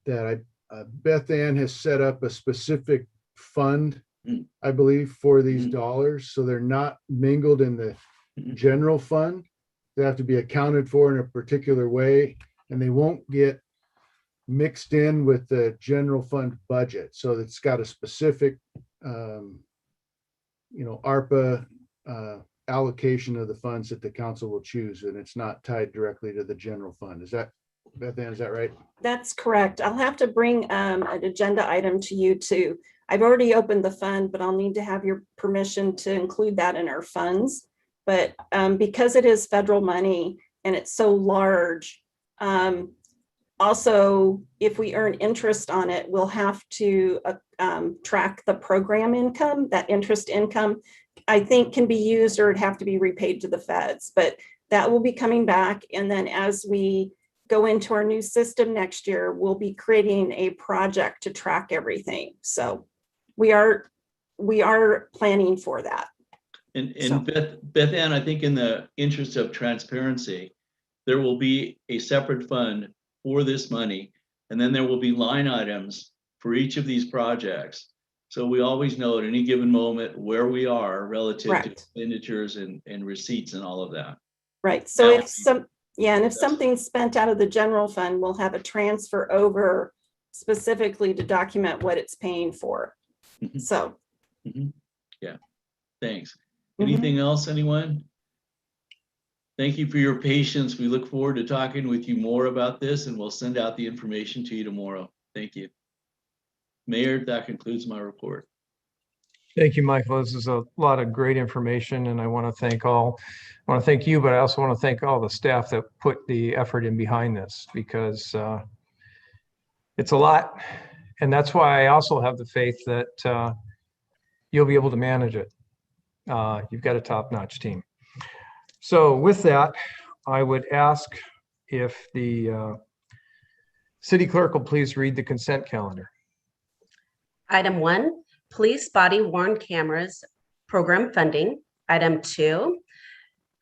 Beth Ann has set up a specific fund, I believe, for these dollars. So they're not mingled in the general fund. They have to be accounted for in a particular way, and they won't get mixed in with the general fund budget. So it's got a specific, you know, ARPA allocation of the funds that the council will choose, and it's not tied directly to the general fund. Is that, Beth Ann, is that right? That's correct. I'll have to bring an agenda item to you too. I've already opened the fund, but I'll need to have your permission to include that in our funds. But because it is federal money and it's so large, also, if we earn interest on it, we'll have to track the program income. That interest income, I think, can be used or it'd have to be repaid to the feds, but that will be coming back. And then as we go into our new system next year, we'll be creating a project to track everything. So we are planning for that. And so, Beth Ann, I think in the interest of transparency, there will be a separate fund for this money, and then there will be line items for each of these projects. So we always know at any given moment where we are relative to expenditures and receipts and all of that. Right. So if something's spent out of the general fund, we'll have a transfer over specifically to document what it's paying for. So. Yeah, thanks. Anything else, anyone? Thank you for your patience. We look forward to talking with you more about this, and we'll send out the information to you tomorrow. Thank you. Mayor, that concludes my report. Thank you, Michael. This is a lot of great information, and I want to thank you, but I also want to thank all the staff that put the effort in behind this, because it's a lot And that's why I also have the faith that you'll be able to manage it. You've got a top-notch team. So with that, I would ask if the city clerk will please read the consent calendar. Item 1, police body worn cameras program funding. Item 2,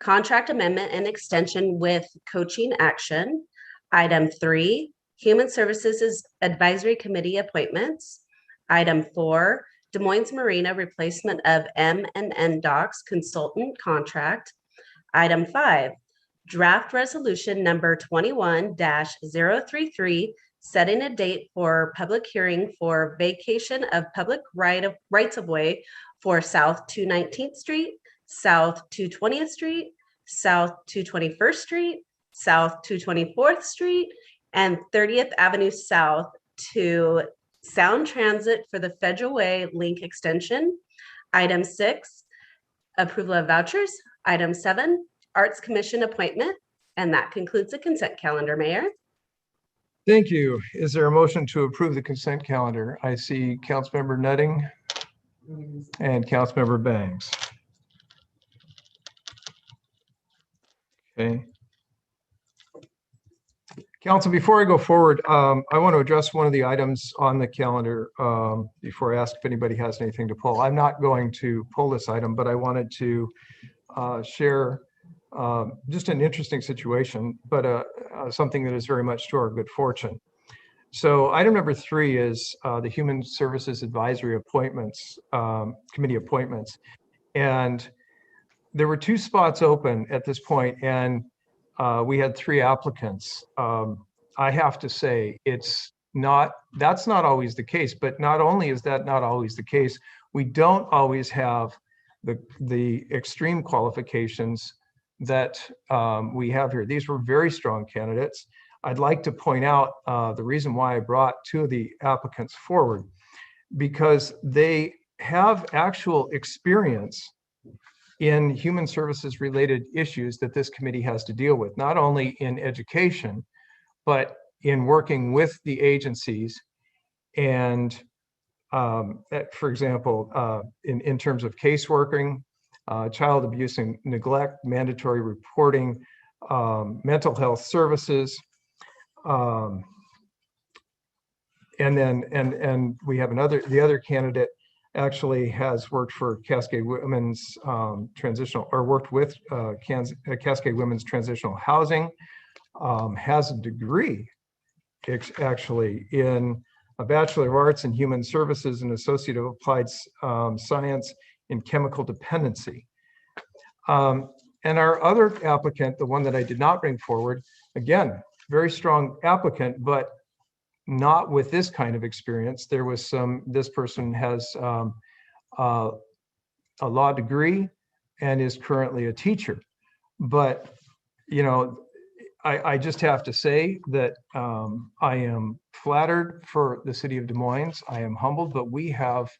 contract amendment and extension with Coaching Action. Item 3, Human Services Advisory Committee appointments. Item 4, Des Moines Marina replacement of M&N Docs consultant contract. Item 5, draft resolution number 21-033, setting a date for public hearing for vacation of public rights of way for South 219th Street, South 220th Street, South 221st Street, South 224th Street, and 30th Avenue South to Sound Transit for the Federal Way Link Extension. Item 6, approval of vouchers. Item 7, Arts Commission appointment. And that concludes the consent calendar, Mayor. Thank you. Is there a motion to approve the consent calendar? I see Councilmember Nutting and Councilmember Bangs. Okay. Council, before I go forward, I want to address one of the items on the calendar before I ask if anybody has anything to pull. I'm not going to pull this item, but I wanted to share just an interesting situation, but something that is very much to our good fortune. So item number 3 is the Human Services Advisory Appointments, Committee appointments. And there were 2 spots open at this point, and we had 3 applicants. I have to say, that's not always the case, but not only is that not always the case, we don't always have the extreme qualifications that we have here. These were very strong candidates. I'd like to point out the reason why I brought 2 of the applicants forward, because they have actual experience in human services related issues that this committee has to deal with, not only in education, but in working with the agencies. And for example, in terms of caseworking, child abuse and neglect, mandatory reporting, mental health services, and we have the other candidate actually has worked for Cascade Women's worked with Cascade Women's Transitional Housing, has a degree actually in a Bachelor of Arts in Human Services and Associate of Applied Science in Chemical Dependency. And our other applicant, the one that I did not bring forward, again, very strong applicant, but not with this kind of experience. There was this person has a law degree and is currently a teacher. But, you know, I just have to say that I am flattered for the city of Des Moines. I am humbled, but we have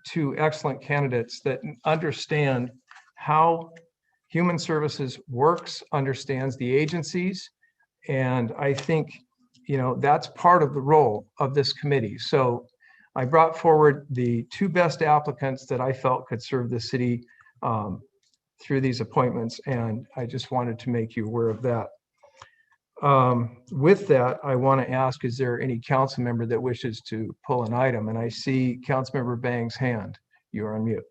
2 excellent candidates that understand how human services works, understands the agencies. And I think, you know, that's part of the role of this committee. So I brought forward the 2 best applicants that I felt could serve the city through these appointments, and I just wanted to make you aware of that. With that, I want to ask, is there any council member that wishes to pull an item? And I see Councilmember Bang's hand. You are on mute.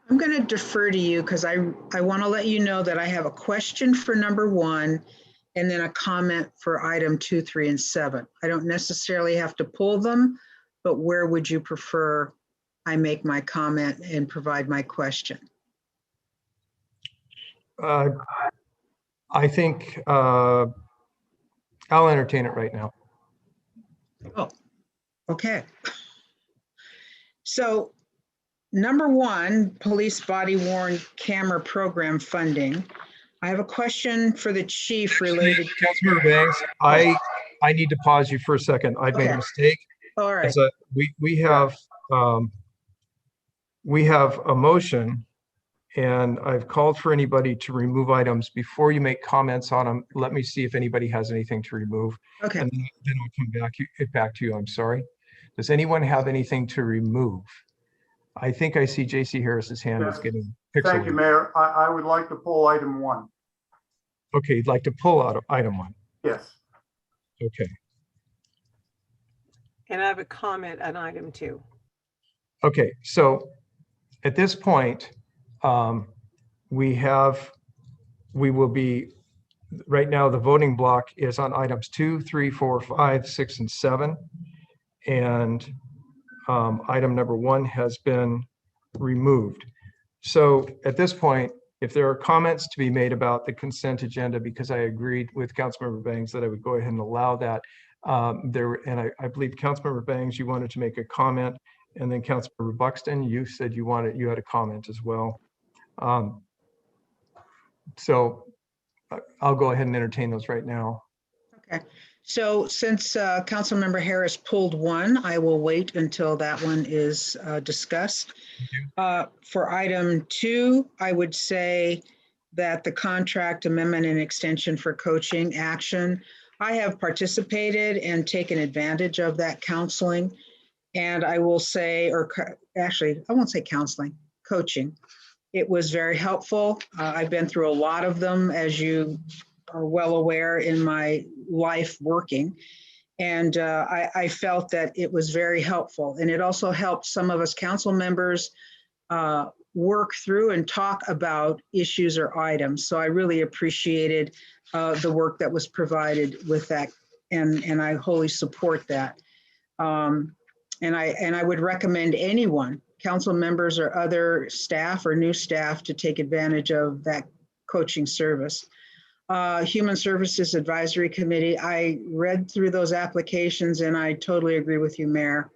I'm going to defer to you because I want to let you know that I have a question for number 1 and then a comment for item 2, 3, and 7. I don't necessarily have to pull them, but where would you prefer I make my comment and provide my question? I think I'll entertain it right now. Oh, okay. So number 1, police body worn camera program funding. I have a question for the chief related. Councilmember Bangs, I need to pause you for a second. I've made a mistake. All right. We have a motion And I've called for anybody to remove items. Before you make comments on them, let me see if anybody has anything to remove. Okay. And then I'll come back to you. I'm sorry. Does anyone have anything to remove? I think I see J.C. Harris's hand is Yes. getting Thank you, pixelated. Mayor. I would like to pull item 1. Okay, you'd like to pull out item 1. Yes. Okay. And I have a comment on item 2. Okay, so at this point, we will be, right now, the voting block is on items 2, 3, 4, 5, 6, and 7. And item number 1 has been removed. So at this point, if there are comments to be made about the consent agenda, because I agreed with Councilmember Bangs that I would go ahead and allow that, I believe Councilmember Bangs, you wanted to make a comment, and then Councilmember Buxton, you said you had a comment as well. So I'll go ahead and entertain those right now. Okay. So since Councilmember Harris pulled 1, I will wait until that one is discussed. For item 2, I would say that the contract amendment and extension for coaching action, I have participated and taken advantage of that counseling. And I will say, or actually, I won't say counseling, coaching. It was very helpful. I've been through a lot of them, as you are well aware, in my life working. And I felt that it was very helpful. And it also helped some of us council members work through and talk about issues or items. So I really appreciated the work that was provided with that. And I wholly support that. And I would recommend anyone, council members or other staff or new staff, to take advantage of that coaching service. Human Services Advisory Committee, I read through those applications and I totally agree with you, Mayor.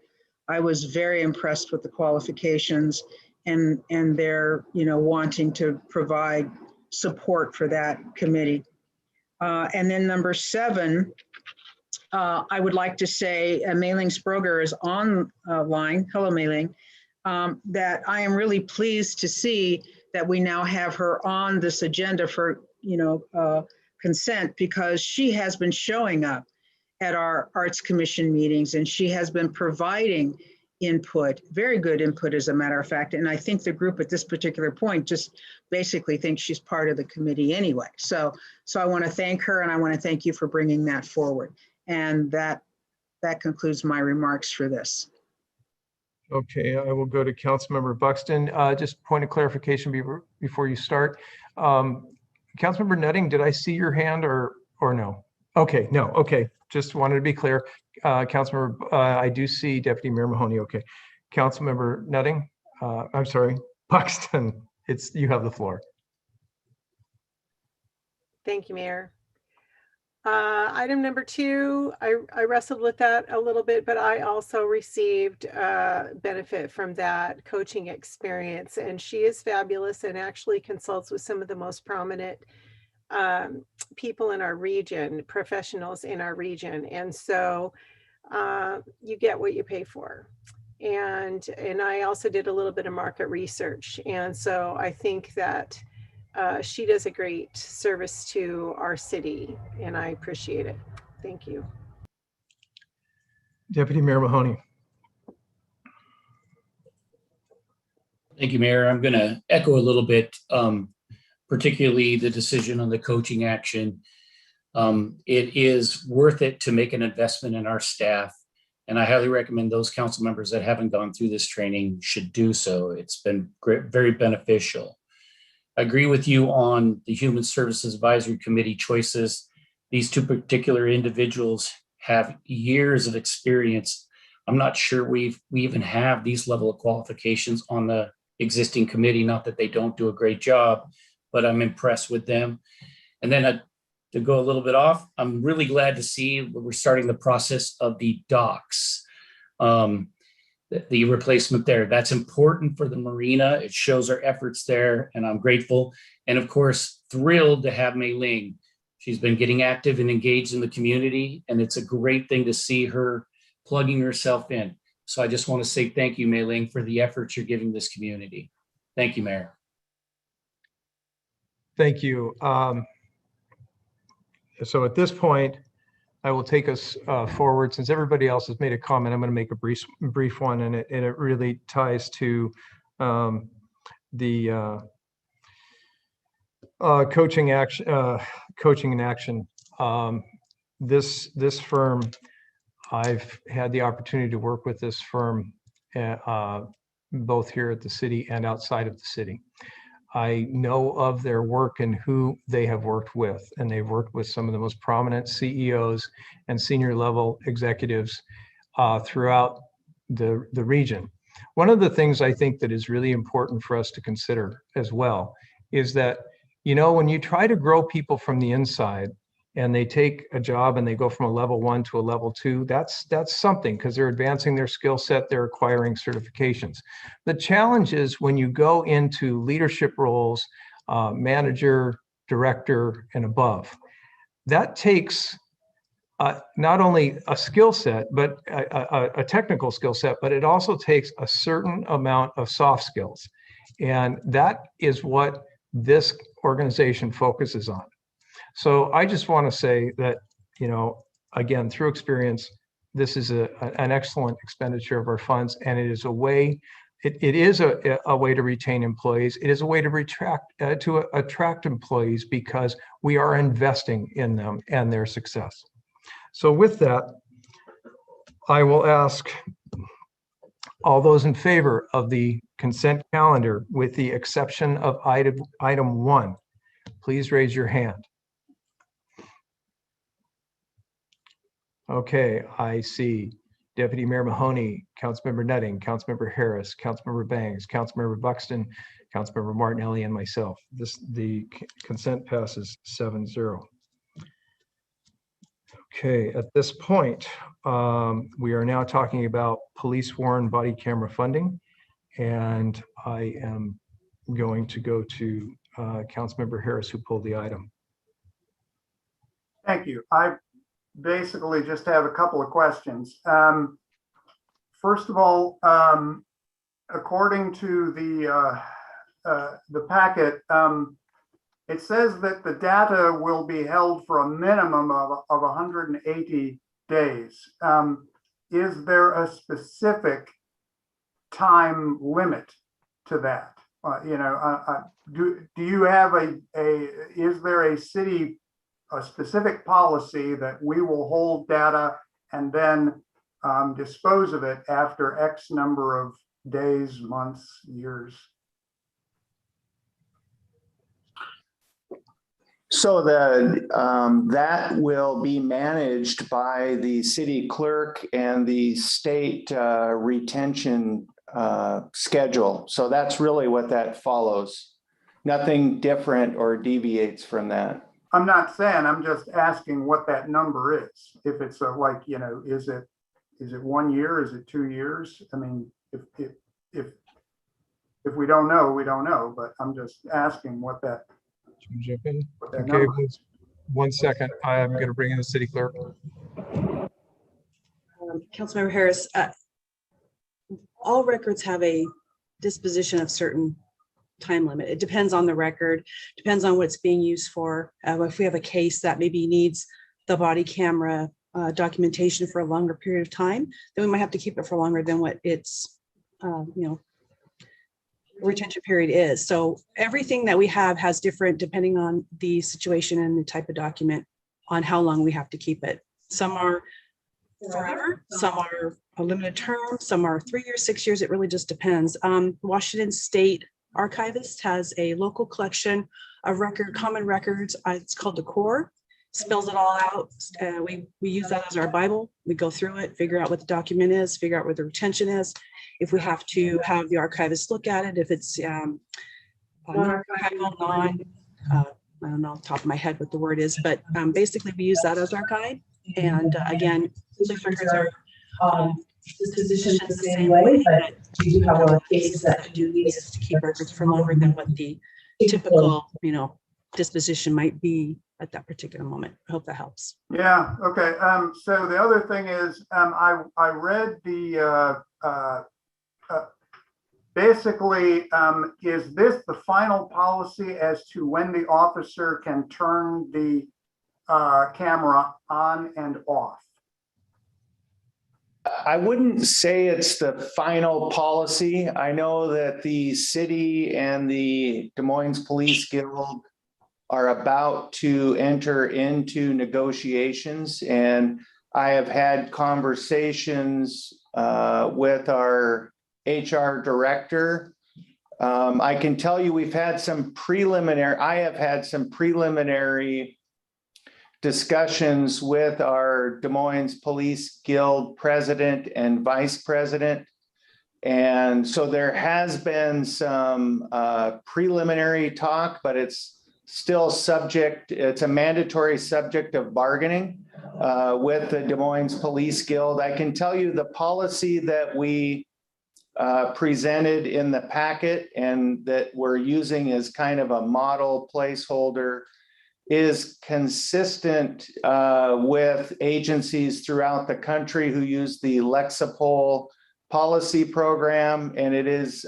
I was very impressed with the qualifications and their, wanting to provide support for that committee. And then number 7, I would like to say Mei-Ling Sproger is online. Hello, Mei-Ling. That I am really pleased to see that we now have her on this agenda for, consent, because she has been showing up at our Arts Commission meetings and she has been providing input, very good input, as a matter of fact. And I think the group at this particular point just basically thinks she's part of the committee anyway. So I want to thank her and I want to thank you for bringing that forward. And that concludes my remarks for this. Okay, I will go to Councilmember Buxton. Just point of clarification before you start. Councilmember Nutting, did I see your hand or no? Okay, no, okay. Just wanted to be clear. Councilmember, I do see Deputy Mayor Mahoney. Okay. Councilmember Nutting, I'm sorry, Buxton, you have the floor. Thank you, Mayor. Item number 2, I wrestled with that a little bit, but I also received benefit from that coaching experience. And she is fabulous and actually consults with some of the most prominent people in our region, professionals in our region. And so you get what you pay for. And I also did a little bit of market research. And so I think that she does a great service to our city, and I appreciate it. Thank you. Deputy Mayor Mahoney. Thank you, Mayor. I'm going to echo a little bit, particularly the decision on the coaching action. It is worth it to make an investment in our staff, and I highly recommend those council members that haven't gone through this training should do so. It's been great, very beneficial. I agree with you on the Human Services Advisory Committee choices. These 2 particular individuals have years of experience. I'm not sure we even have these level of qualifications on the existing committee, not that they don't do a great job, but I'm impressed with them. And then to go a little bit off, I'm really glad to see we're starting the process of the docks. The replacement there. That's important for the marina. It shows our efforts there, and I'm grateful. And of course, thrilled to have Mei-Ling. She's been getting active and engaged in the community, and it's a great thing to see her plugging herself in. So I just want to say thank you, Mei-Ling, for the efforts you're giving this community. Thank you, Mayor. Thank you. So at this point, I will take us forward. Since everybody else has made a comment, I'm going to make a brief one, and it really ties to the coaching in action. This firm, I've had the opportunity to work with this firm both here at the city and outside of the city. I know of their work and who they have worked with, and they've worked with some of the most prominent CEOs and senior level executives throughout the region. One of the things I think that is really important for us to consider as well is that, you know, when you try to grow people from the inside and they take a job and they go from a level 1 to a level 2, that's something, because they're advancing their skill set, they're acquiring certifications. The challenge is when you go into leadership roles, manager, director, and above, that takes not only a skill set, but a technical skill set, but it also takes a certain amount of soft skills. And that is what this organization focuses on. So I just want to say that, you know, again, through experience, this is an excellent expenditure of our funds, and it is a way. It is a way to retain employees. It is a way to attract employees, because we are investing in them and their success. So with that, I will ask all those in favor of the consent calendar, with the exception of item 1, please raise your hand. Okay, I see Deputy Mayor Mahoney, Councilmember Nutting, Councilmember Harris, Councilmember Bangs, Councilmember Buxton, Councilmember Martinelli, and myself. The consent passes 7-0. Okay, at this point, we are now talking about police worn body camera funding, and I am going to go to Councilmember Harris, who pulled the item. Thank you. I basically just have a couple of questions. First of all, according to the packet, it says that the data will be held for a minimum of 180 days. Is there a specific time limit to that? You know, do you have is there a specific policy that we will hold data and then dispose of it after X number of days, months, years? So that will be managed by the city clerk and the state retention schedule. So that's really what that follows. Nothing different or deviates from that. I'm not saying, I'm just asking what that number is. If it's like, you know, is it 1 year? Is it 2 years? I mean, if we don't know, we don't know, but I'm just asking what that. Jump in. Okay, 1 second. I'm going to bring in the city clerk. Councilmember Harris, all records have a disposition of certain time limit. It depends on the record, depends on what it's being used for. If we have a case that maybe needs the body camera documentation for a longer period of time, then we might have to keep it for longer than what its retention period is. So everything that we have has different, depending on the situation and the type of document, on how long we have to keep it. Some are forever, some are a limited term, some are 3 years, 6 years. It really just depends. Washington State Archivist has a local collection of common records. It's called the CORE. Spells it all out. We use that as our Bible. We go through it, figure out what the document is, figure out where the retention is. If we have to have the archivist look at it, if it's non-archival, I don't know off the top of my head what the word is, but basically we use that as our guide. And again, police records are positioned the same way, but we do have a lot of cases that do need us to keep records for longer than what the typical, disposition might be at that particular moment. I hope that helps. Yeah. Okay. So the other thing is, I read basically, is this the final policy as to when the officer can turn the camera on and off? I wouldn't say it's the final policy. I know that the city and the Des Moines Police Guild are about to enter into negotiations, and I have had conversations with our HR director. I can tell you I have had some preliminary discussions with our Des Moines Police Guild president and vice president. And so there has been some preliminary talk, but it's still it's a mandatory subject of bargaining with the Des Moines Police Guild. I can tell you the policy that we presented in the packet and that we're using as kind of a model placeholder is consistent with agencies throughout the country who use the Lexapol policy program, and it is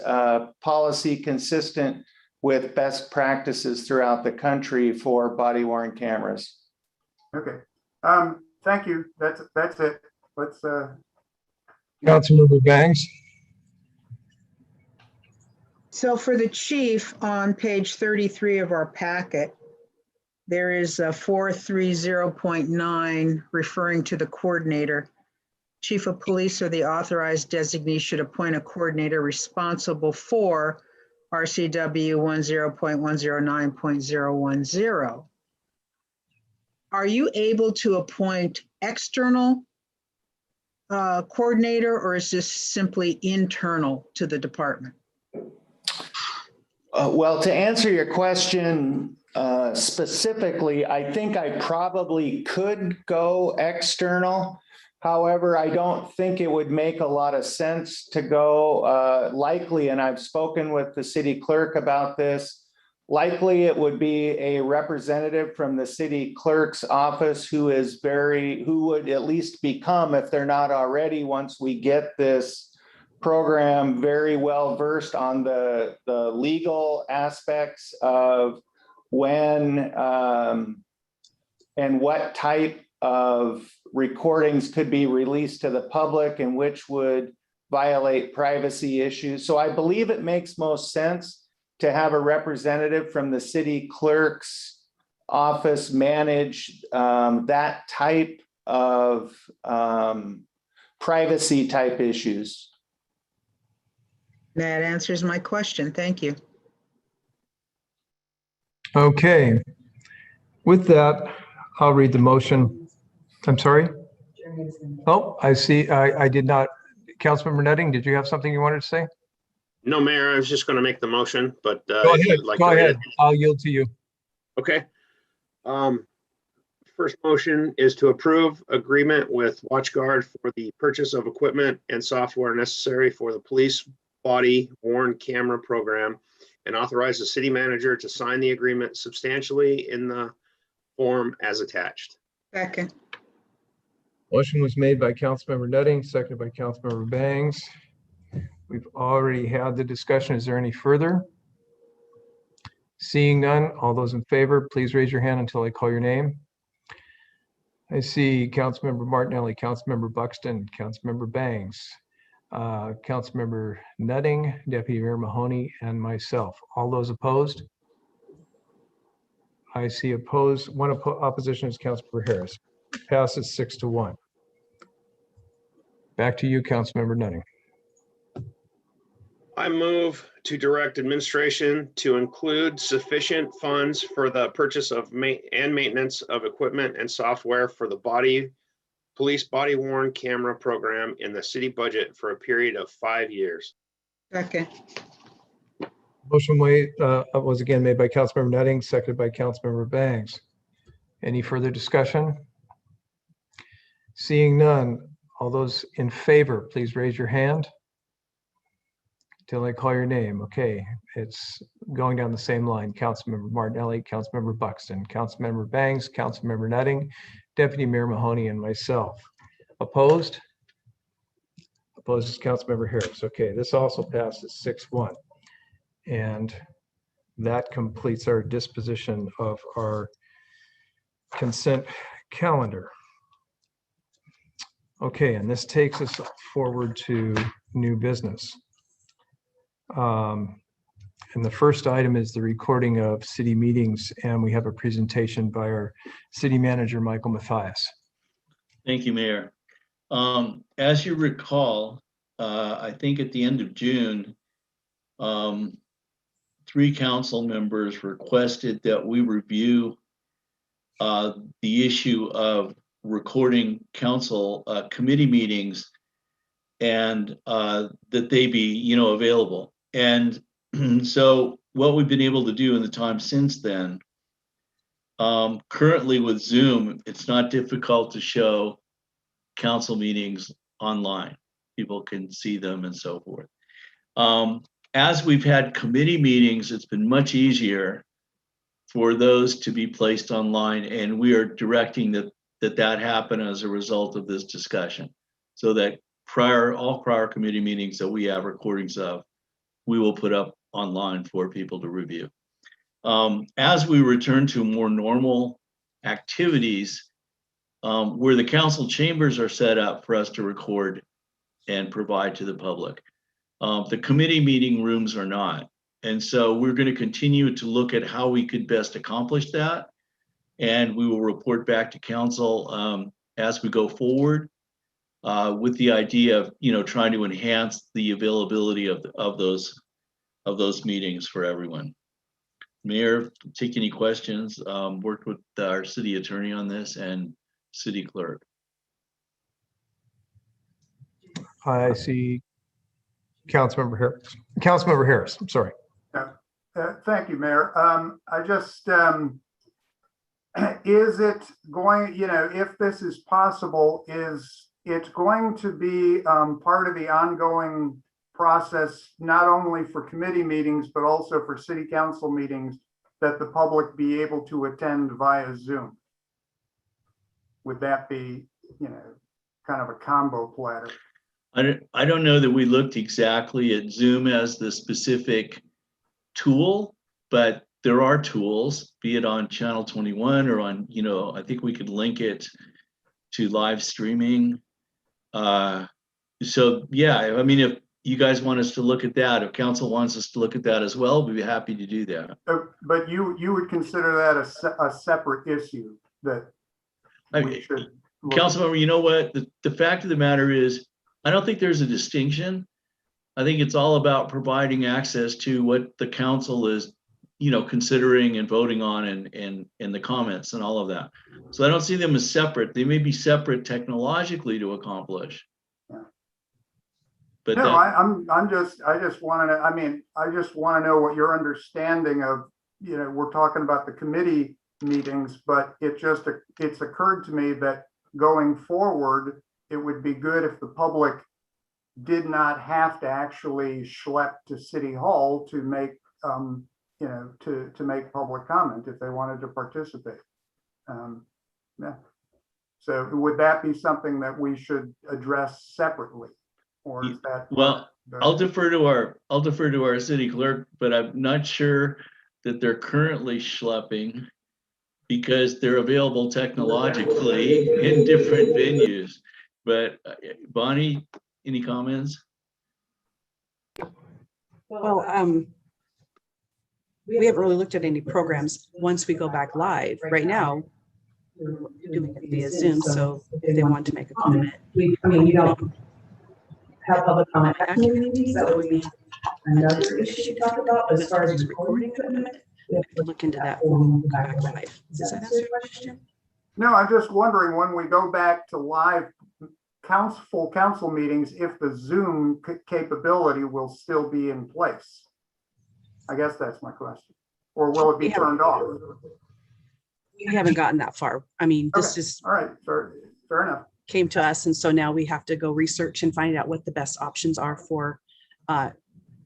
policy consistent with best practices throughout the country for body-worn cameras. Okay, thank you. That's it. Let's. Councilmember Bangs. So for the chief on page 33 of our packet, there is a 430.9 referring to the coordinator. Chief of police or the authorized designee should appoint a coordinator responsible for RCW 10.109.010. Are you able to appoint external coordinator, or is this simply internal to the department? Well, to answer your question specifically, I think I probably could go external. However, I don't think it would make a lot of sense to go likely, and I've spoken with the city clerk about this, likely it would be a representative from the city clerk's office who would at least become, if they're not already, once we get this program, very well versed on the legal aspects of when and what type of recordings could be released to the public and which would violate privacy issues. So I believe it makes most sense to have a representative from the city clerk's office manage that type of privacy type issues. That answers my question. Thank you. Okay. With that, I'll read the motion. I'm sorry. Oh, I see. I did not. Councilmember Nutting, did you have something you wanted to say? No, Mayor, I was just going to make the motion, but Go ahead. Go ahead. I'll yield to you. Okay. First motion is to approve agreement with WatchGuard for the purchase of equipment and software necessary for the police body worn camera program, and authorize the city manager to sign the agreement substantially in the form as attached. Second. Motion was made by Councilmember Nutting, seconded by Councilmember Bangs. We've already had the discussion. Is there any further? Seeing none, all those in favor, please raise your hand until I call your name. I see Councilmember Martinelli, Councilmember Buxton, Councilmember Bangs, Councilmember Nutting, Deputy Mayor Mahoney, and myself. All those opposed? I see opposed. One opposition is Councilmember Harris. Passes 6-1. Back to you, Councilmember Nutting. I move to direct administration to include sufficient funds for the purchase of and maintenance of equipment and software for the police body worn camera program in the city budget for a period of 5 years. Second. Motion was again made by Councilmember Nutting, seconded by Councilmember Bangs. Any further discussion? Seeing none, all those in favor, please raise your hand till I call your name. Okay, it's going down the same line. Councilmember Martinelli, Councilmember Buxton, Councilmember Bangs, Councilmember Nutting, Deputy Mayor Mahoney, and myself. Opposed? Opposed is Councilmember Harris. Okay, this also passes 6-1. And that completes our disposition of our consent calendar. Okay, and this takes us forward to new business. And the first item is the recording of city meetings, and we have a presentation by our city manager, Michael Mathias. Thank you, Mayor. As you recall, I think at the end of June, 3 council members requested that we review the issue of recording council committee meetings and that they be, available. And so what we've been able to do in the time since then, currently with Zoom, it's not difficult to show council meetings online. People can see them and so forth. As we've had committee meetings, it's been much easier for those to be placed online, and we are directing that happen as a result of this discussion, so that all prior committee meetings that we have recordings of, we will put up online for people to review. As we return to more normal activities, where the council chambers are set up for us to record and provide to the public, the committee meeting rooms are not. And so we're going to continue to look at how we could best accomplish that. And we will report back to council as we go forward with the idea of, trying to enhance the availability of those meetings for everyone. Mayor, take any questions. Worked with our city attorney on this and city clerk. I see Councilmember Harris. Councilmember Harris, I'm sorry. Thank you, Mayor. I just, is it going, if this is possible, is it going to be part of the ongoing process, not only for committee meetings, but also for city council meetings, that the public be able to attend via Zoom? Would that be, kind of a combo platter? I don't know that we looked exactly at Zoom as the specific tool, but there are tools, be it on Channel 21 or on, I think we could link it to live streaming. So yeah, I mean, if you guys want us to look at that, if council wants us to look at that as well, we'd be happy to do that. But you would consider that a separate issue that we should look at? Councilmember, you know what? The fact of the matter is, I don't think there's a distinction. I think it's all about providing access to what the council is, considering and voting on and the comments and all of that. So I don't see them as separate. They may be separate technologically to accomplish. Yeah. But no, I just want to know what your understanding of, we're talking about the committee meetings, but it's occurred to me that going forward, it would be good if the public did not have to actually schlep to City Hall to make, to make public comment if they wanted to participate. Yeah. So would that be something that we should address separately, or is that? Well, I'll defer to our city clerk, but I'm not sure that they're currently schlepping because they're available technologically in different venues. But Bonnie, any comments? Well, we haven't really looked at any programs once we go back live. Right now, we're doing it via Zoom, so if they want to make a comment. We don't have public comment activities. That would be another issue to talk about. As far as recording equipment, we have to look into that when we go back live. Does that answer your question? No, I'm just wondering, when we go back to live full council meetings, if the Zoom capability will still be in place. I guess that's my question. Or will it be turned off? We haven't gotten that far. I mean, this is all right. Fair enough. Came to us, and so now we have to go research and find out what the best options are for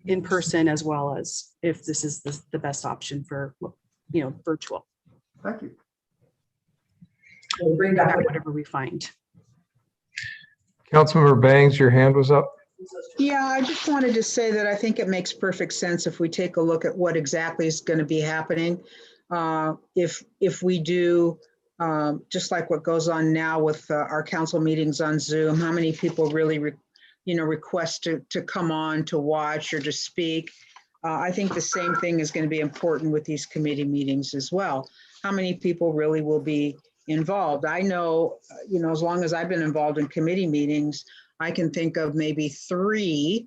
in person, as well as if this is the best option for virtual. Thank you. We'll bring back whatever we find. Councilmember Bangs, your hand was up. Yeah, I just wanted to say that I think it makes perfect sense if we take a look at what exactly is going to be happening. If we do, just like what goes on now with our council meetings on Zoom, how many people really, request to come on to watch or to speak. I think the same thing is going to be important with these committee meetings as well. How many people really will be involved? I know, as long as I've been involved in committee meetings, I can think of maybe 3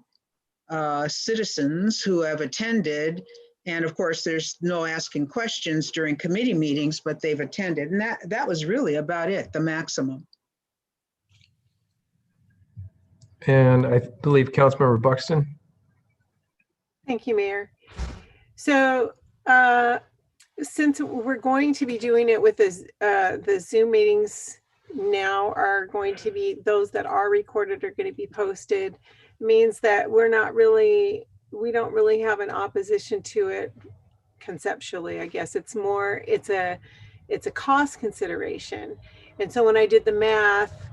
citizens who have attended. And of course, there's no asking questions during committee meetings, but they've attended. And that was really about it, the maximum. And I believe Councilmember Buxton. Thank you, Mayor. So since we're going to be doing it with the Zoom meetings now are going to be, those that are recorded are going to be posted, means that we don't really have an opposition to it conceptually. I guess it's more, it's a cost consideration. And so when I did the math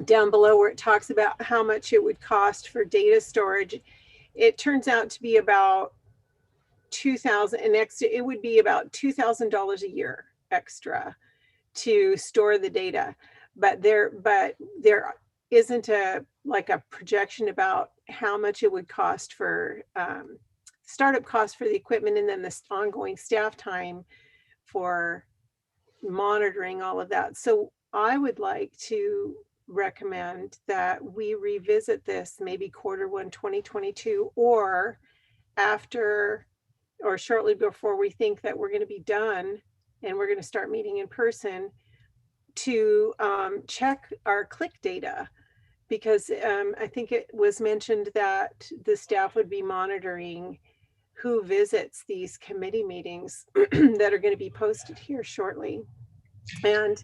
down below where it talks about how much it would cost for data storage, it turns out to be about $2,000, and it would be about $2,000 a year extra to store the data. But there isn't a projection about how much it would cost for startup costs for the equipment, and then this ongoing staff time for monitoring all of that. So I would like to recommend that we revisit this maybe Q1 2022, or after or shortly before we think that we're going to be done and we're going to start meeting in person, to check our click data, because I think it was mentioned that the staff would be monitoring who visits these committee meetings that are going to be posted here shortly. And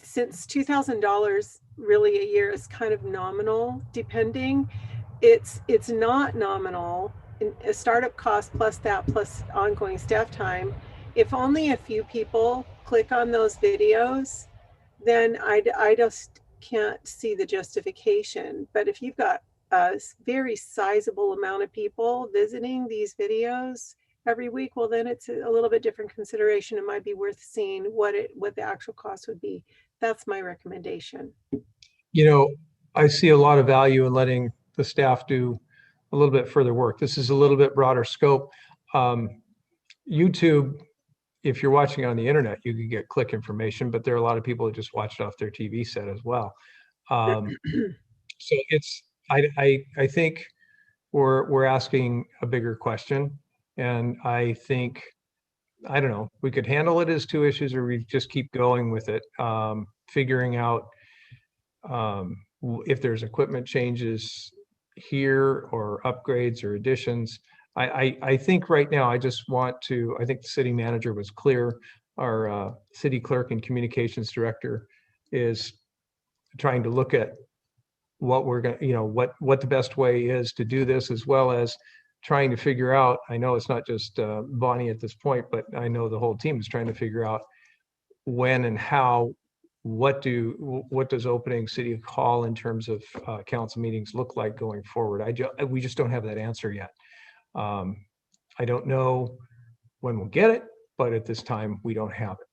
since $2,000 really a year is kind of nominal, depending, it's not nominal. A startup cost plus that plus ongoing staff time. If only a few people click on those videos, then I just can't see the justification. But if you've got a very sizable amount of people visiting these videos every week, well, then it's a little bit different consideration. It might be worth seeing what the actual cost would be. That's my recommendation. I see a lot of value in letting the staff do a little bit further work. This is a little bit broader scope. YouTube, if you're watching on the internet, you can get click information, but there are a lot of people that just watch it off their TV set as well. So I think we're asking a bigger question, and I think, I don't know, we could handle it as 2 issues, or we just keep going with it, figuring out if there's equipment changes here or upgrades or additions. I think right now I think the city manager was clear. Our city clerk and communications director is trying to look at what we're going to, what the best way is to do this, as well as trying to figure out, I know it's not just Bonnie at this point, but I know the whole team is trying to figure out when and how, what does opening City Hall in terms of council meetings look like going forward. We just don't have that answer yet. I don't know when we'll get it, but at this time we don't have it.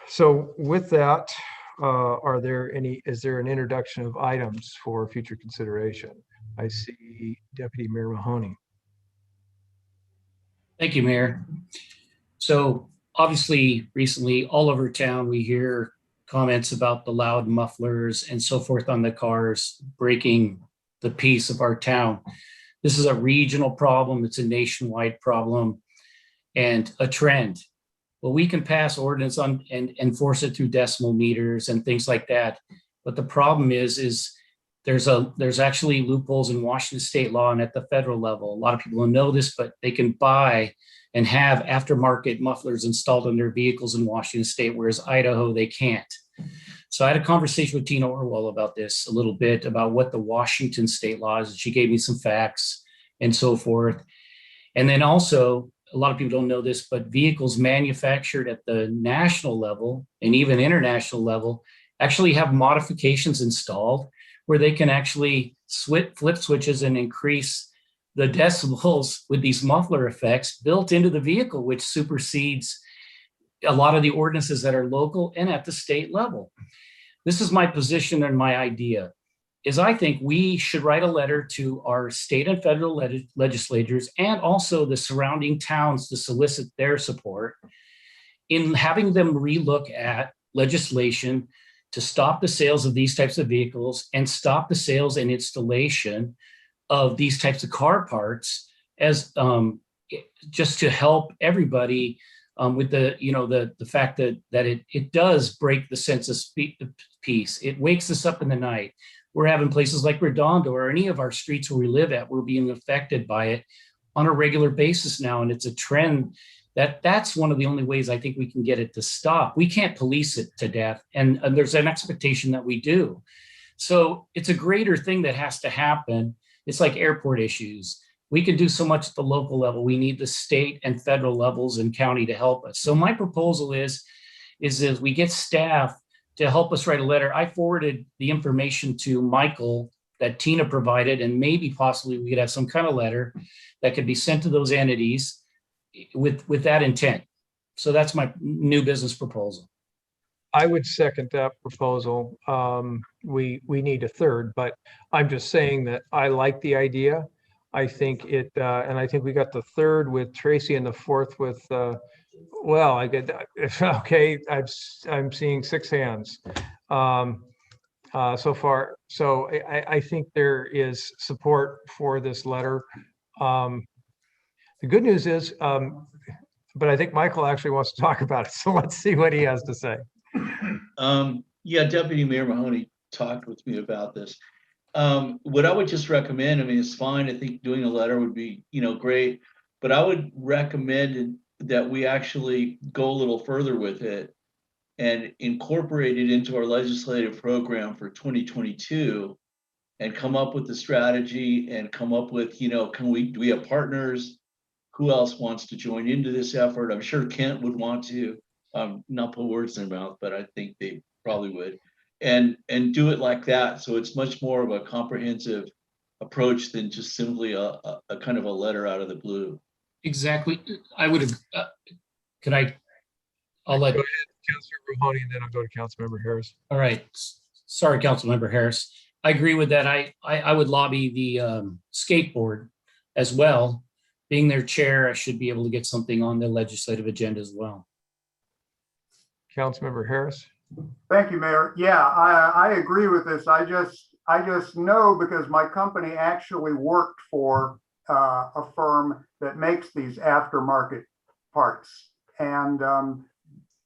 So with that, is there an introduction of items for future consideration? I see Deputy Mayor Mahoney. Thank you, Mayor. So obviously recently all over town, we hear comments about the loud mufflers and so forth on the cars breaking the peace of our town. This is a regional problem. It's a nationwide problem and a trend. Well, we can pass ordinance on and enforce it through decimal meters and things like that. But the problem is there's actually loopholes in Washington state law and at the federal level. A lot of people don't know this, but they can buy and have aftermarket mufflers installed on their vehicles in Washington state, whereas Idaho, they can't. So I had a conversation with Tina Orwell about this a little bit, about what the Washington state law is. She gave me some facts and so forth. And then also, a lot of people don't know this, but vehicles manufactured at the national level and even international level actually have modifications installed where they can actually flip switches and increase the decibels with these muffler effects built into the vehicle, which supersedes a lot of the ordinances that are local and at the state level. This is my position and my idea, is I think we should write a letter to our state and federal legislators and also the surrounding towns to solicit their support in having them relook at legislation to stop the sales of these types of vehicles and stop the sales and installation of these types of car parts as just to help everybody with the fact that it does break the sense of peace. It wakes us up in the night. We're having places like Redondo or any of our streets where we live at, we're being affected by it on a regular basis now. And it's a trend that's one of the only ways I think we can get it to stop. We can't police it to death. And there's an expectation that we do. So it's a greater thing that has to happen. It's like airport issues. We can do so much at the local level. We need the state and federal levels and county to help us. So my proposal is we get staff to help us write a letter. I forwarded the information to Michael that Tina provided, and maybe possibly we could have some kind of letter that could be sent to those entities with that intent. So that's my new business proposal. I would second that proposal. We need a third, but I'm just saying that I like the idea. I think it, and I think we got the third with Tracy and the fourth with, well, I get, okay, I'm seeing 6 hands so far. So I think there is support for this letter. The good news is, but I think Michael actually wants to talk about it. So let's see what he has to say. Yeah, Deputy Mayor Mahoney talked with me about this. What I would just recommend, I mean, it's fine. I think doing a letter would be, great, but I would recommend that we actually go a little further with it and incorporate it into our legislative program for 2022 and come up with the strategy and come up with, do we have partners? Who else wants to join into this effort? I'm sure Kent would want to, not put words in their mouth, but I think they probably would. And do it like that. So it's much more of a comprehensive approach than just simply a kind of a letter out of the blue. Exactly. I would have, I'll let. Go ahead, Councilmember Mahoney, and then I'll go to Councilmember Harris. All right. Sorry, Councilmember Harris. I agree with that. I would lobby the skateboard as well. Being their chair, I should be able to get something on the legislative agenda as well. Councilmember Harris. Thank you, Mayor. Yeah, I agree with this. I just know because my company actually worked for a firm that makes these aftermarket parts, and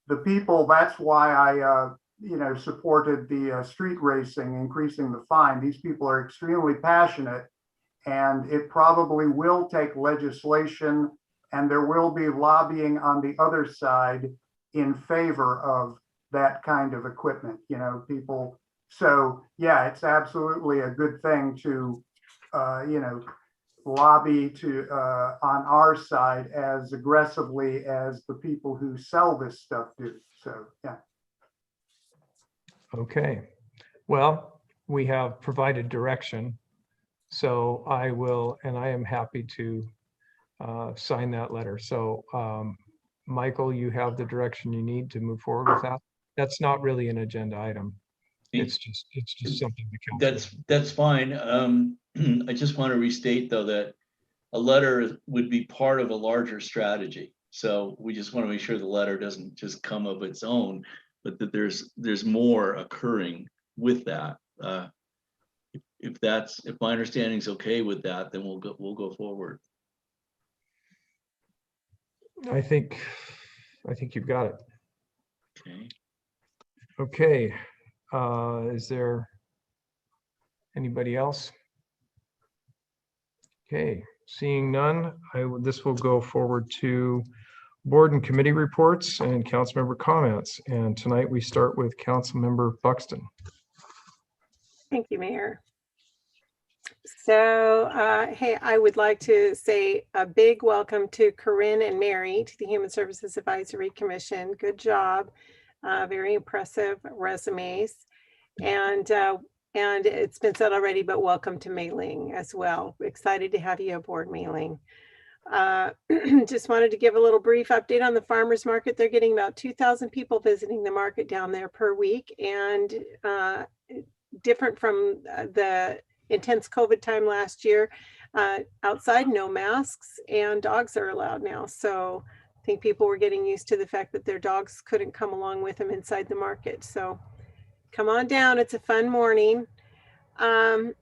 the people. That's why I supported the street racing, increasing the fine. These people are extremely passionate, and it probably will take legislation, and there will be lobbying on the other side in favor of that kind of equipment, people. So yeah, it's absolutely a good thing to, lobby to on our side as aggressively as the people who sell this stuff do. So yeah. Okay. Well, we have provided direction. So I will, and I am happy to sign that letter. So Michael, you have the direction you need to move forward with that. That's not really an agenda item. It's just something to council. That's fine. I just want to restate though that a letter would be part of a larger strategy. So we just want to make sure the letter doesn't just come of its own, but that there's more occurring with that. If my understanding is okay with that, then we'll go forward. I think you've got it. Okay. Okay. Is there anybody else? Okay, seeing none, this will go forward to board and committee reports and council member comments. And tonight we start with Councilmember Buxton. Thank you, Mayor. So, hey, I would like to say a big welcome to Corrine and Mary to the Human Services Advisory Commission. Good job. Very impressive resumes. And it's been said already, but welcome to Mei-Ling as well. Excited to have you aboard, Mei-Ling. Just wanted to give a little brief update on the farmers market. They're getting about 2,000 people visiting the market down there per week, and different from the intense COVID time last year. Outside, no masks, and dogs are allowed now. So I think people were getting used to the fact that their dogs couldn't come along with them inside the market. So come on down. It's a fun morning. And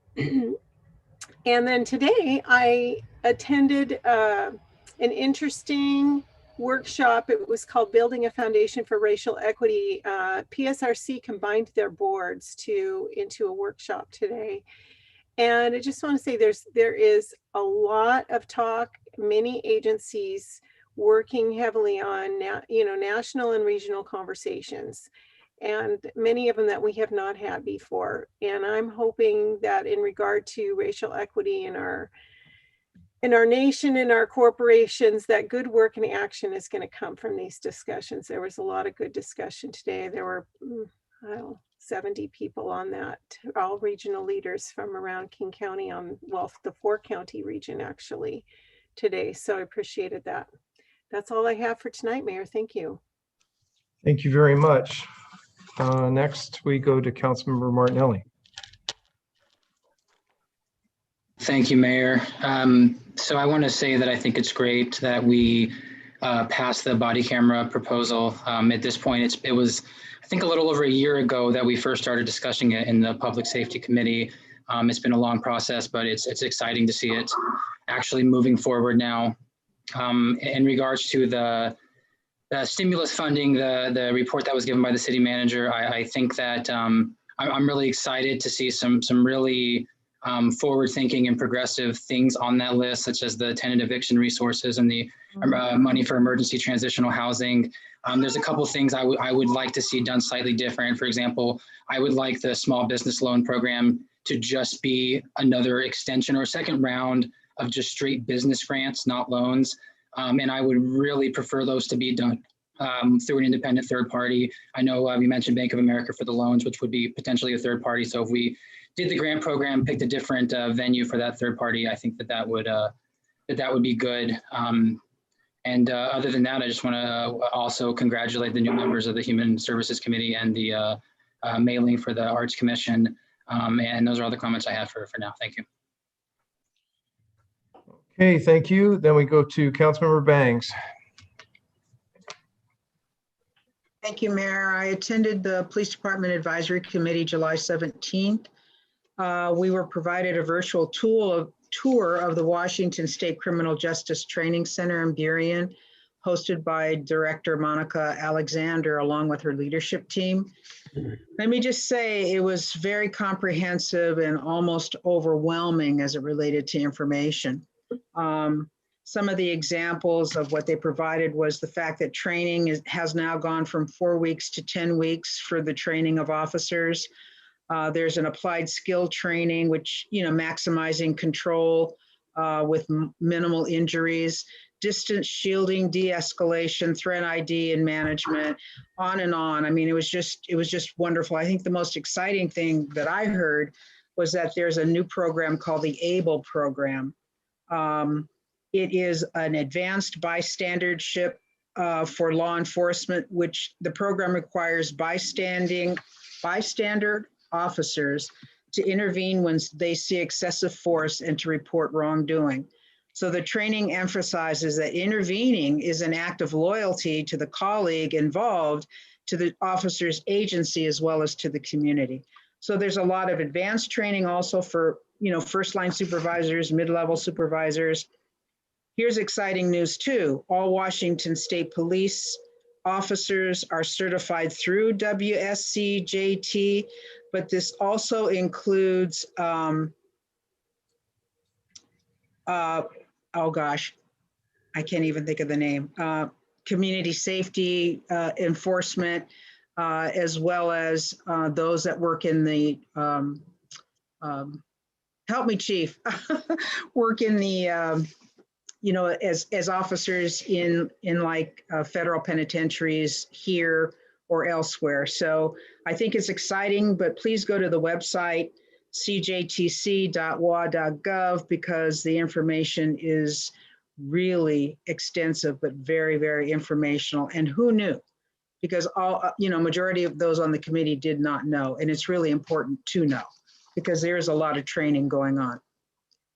then today I attended an interesting workshop. It was called Building a Foundation for Racial Equity. PSRC combined their boards into a workshop today. And I just want to say there is a lot of talk, many agencies working heavily on national and regional conversations, and many of them that we have not had before. And I'm hoping that in regard to racial equity in our nation, in our corporations, that good work and action is going to come from these discussions. There was a lot of good discussion today. There were 70 people on that, all regional leaders from around King County, the 4-county region actually today. So I appreciated that. That's all I have for tonight, Mayor. Thank you. Thank you very much. Next, we go to Councilmember Martinelli. Thank you, Mayor. So I want to say that I think it's great that we passed the body camera proposal. At this point, it was, I think, a little over a year ago that we first started discussing it in the Public Safety Committee. It's been a long process, but it's exciting to see it actually moving forward now. In regards to the stimulus funding, the report that was given by the city manager, I think that I'm really excited to see some really forward-thinking and progressive things on that list, such as the tenant eviction resources and the money for emergency transitional housing. There's a couple things I would like to see done slightly different. For example, I would like the small business loan program to just be another extension or second round of just straight business grants, not loans. And I would really prefer those to be done through an independent third party. I know you mentioned Bank of America for the loans, which would be potentially a third party. So if we did the grant program, picked a different venue for that third party, I think that would be good. Other than that, I just want to also congratulate the new members of the Human Services Committee and the Mei-Ling for the Arts Commission. And those are all the comments I have for now. Thank you. Okay, thank you. Then we go to Councilmember Bangs. Thank you, Mayor. I attended the Police Department Advisory Committee July 17th. We were provided a virtual tour of the Washington State Criminal Justice Training Center in Burien, hosted by Director Monica Alexander, along with her leadership team. Let me just say it was very comprehensive and almost overwhelming as it related to information. Some of the examples of what they provided was the fact that training has now gone from 4 weeks to 10 weeks for the training of officers. There's an applied skill training, which, maximizing control with minimal injuries, distance shielding, de-escalation, threat ID and management, on and on. I mean, it was just wonderful. I think the most exciting thing that I heard was that there's a new program called the ABLE program. It is an advanced bystandership for law enforcement, which the program requires bystander officers to intervene when they see excessive force and to report wrongdoing. So the training emphasizes that intervening is an act of loyalty to the colleague involved, to the officer's agency, as well as to the community. So there's a lot of advanced training also for, first line supervisors, mid-level supervisors. Here's exciting news too. All Washington State Police officers are certified through WSCJT, but this also includes, oh gosh, I can't even think of the name, community safety enforcement, as well as those that work in the, help me, Chief, work in the, as officers in like federal penitentiaries here or elsewhere. So I think it's exciting, but please go to the website, cjtc.wa.gov, because the information is really extensive, but very, very informational. And who knew? Because majority of those on the committee did not know. And it's really important to know because there's a lot of training going on.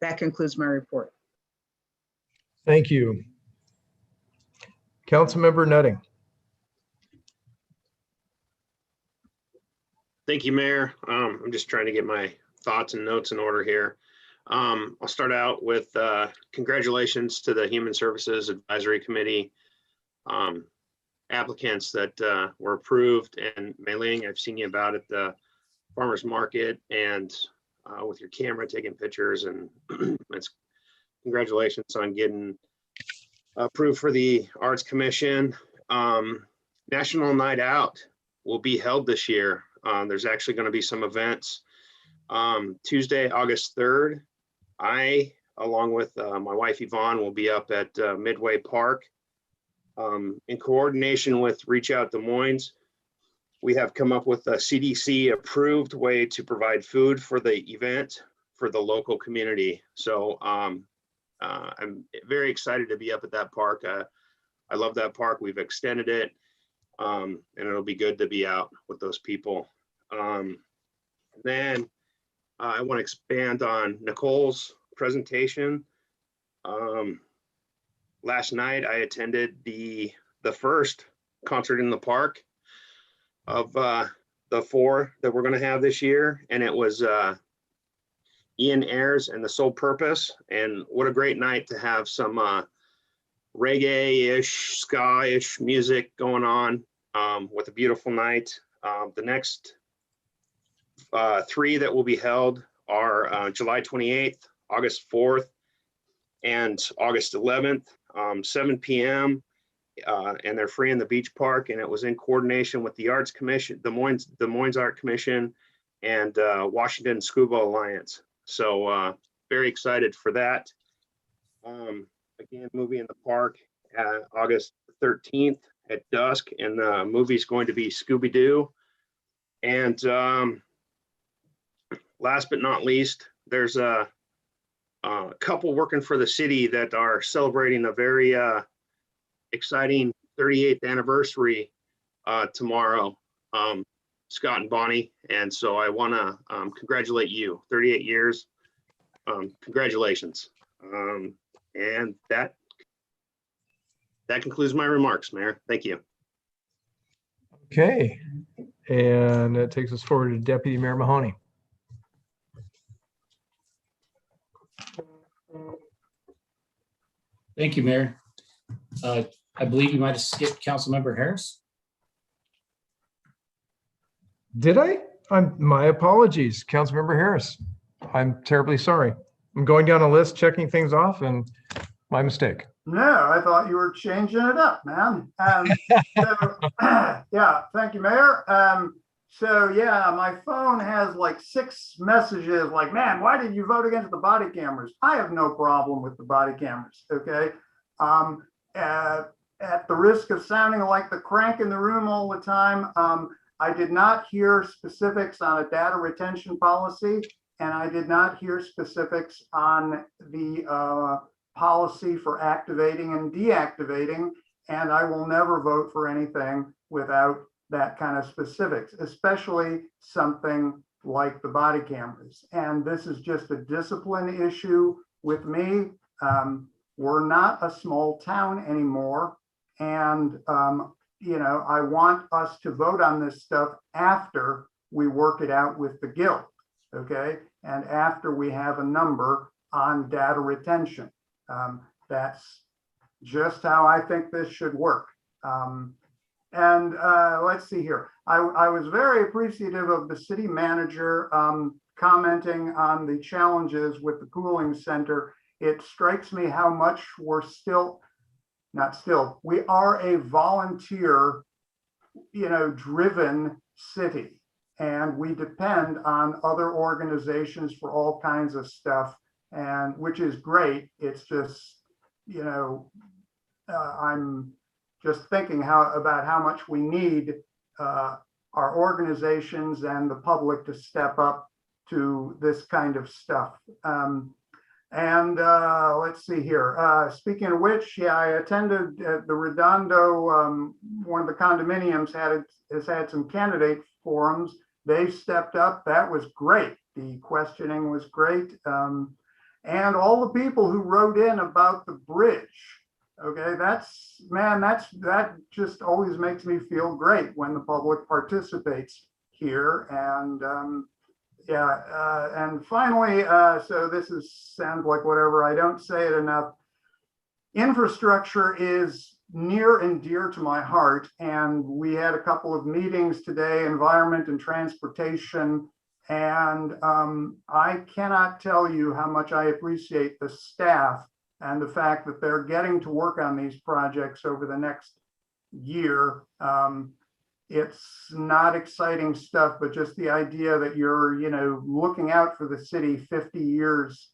That concludes my report. Thank you. Councilmember Nutting. Thank you, Mayor. I'm just trying to get my thoughts and notes in order here. I'll start out with congratulations to the Human Services Advisory Committee applicants that were approved. And Mei-Ling, I've seen you about at the farmer's market and with your camera taking pictures, and it's congratulations on getting approved for the Arts Commission. National Night Out will be held this year. There's actually going to be some events. Tuesday, August 3rd, I, along with my wife Yvonne, will be up at Midway Park. In coordination with Reach Out Des Moines, we have come up with a CDC approved way to provide food for the event for the local community. So I'm very excited to be up at that park. I love that park. We've extended it, and it'll be good to be out with those people. Then I want to expand on Nicole's presentation. Last night I attended the first concert in the park of the 4 that we're going to have this year, and it was Ian Ayres and the Sole Purpose. And what a great night to have some reggae-ish, ska-ish music going on with a beautiful night. The next 3 that will be held are July 28th, August 4th, and August 11th, 7 p.m. And they're free in the beach park. And it was in coordination with the Arts Commission, the Moines Art Commission, and Washington Scuba Alliance. So very excited for that. Again, movie in the park August 13th at dusk, and the movie's going to be Scooby-Doo. And last but not least, there's a couple working for the city that are celebrating a very exciting 38th anniversary tomorrow, Scott and Bonnie. And so I want to congratulate you, 38 years. Congratulations. And that concludes my remarks, Mayor. Thank you. Okay. And that takes us forward to Deputy Mayor Mahoney. Thank you, Mayor. I believe you might have skipped Councilmember Harris. Did I? My apologies, Councilmember Harris. I'm terribly sorry. I'm going down a list, checking things off, and my mistake. No, I thought you were changing it up, man. Yeah, thank you, Mayor. So yeah, my phone has like 6 messages like, man, why did you vote against the body cameras? I have no problem with the body cameras, okay? At the risk of sounding like the crank in the room all the time, I did not hear specifics on a data retention policy, and I did not hear specifics on the policy for activating and deactivating, and I will never vote for anything without that kind of specifics, especially something like the body cameras. And this is just a discipline issue with me. We're not a small town anymore. And, I want us to vote on this stuff after we work it out with the guild, okay? And after we have a number on data retention. That's just how I think this should work. And let's see here. I was very appreciative of the city manager commenting on the challenges with the cooling center. It strikes me how much we're we are a volunteer, driven city, and we depend on other organizations for all kinds of stuff, and which is great. It's just, I'm just thinking about how much we need our organizations and the public to step up to this kind of stuff. Let's see here. Speaking of which, yeah, I attended the Redondo, one of the condominiums has had some candidate forums. They stepped up. That was great. The questioning was great. And all the people who wrote in about the bridge. Okay, that just always makes me feel great when the public participates here. And and finally, so this sounds like whatever, I don't say it enough. Infrastructure is near and dear to my heart. And we had a couple of meetings today, environment and transportation. And I cannot tell you how much I appreciate the staff and the fact that they're getting to work on these projects over the next year. It's not exciting stuff, but just the idea that you're, looking out for the city 50 years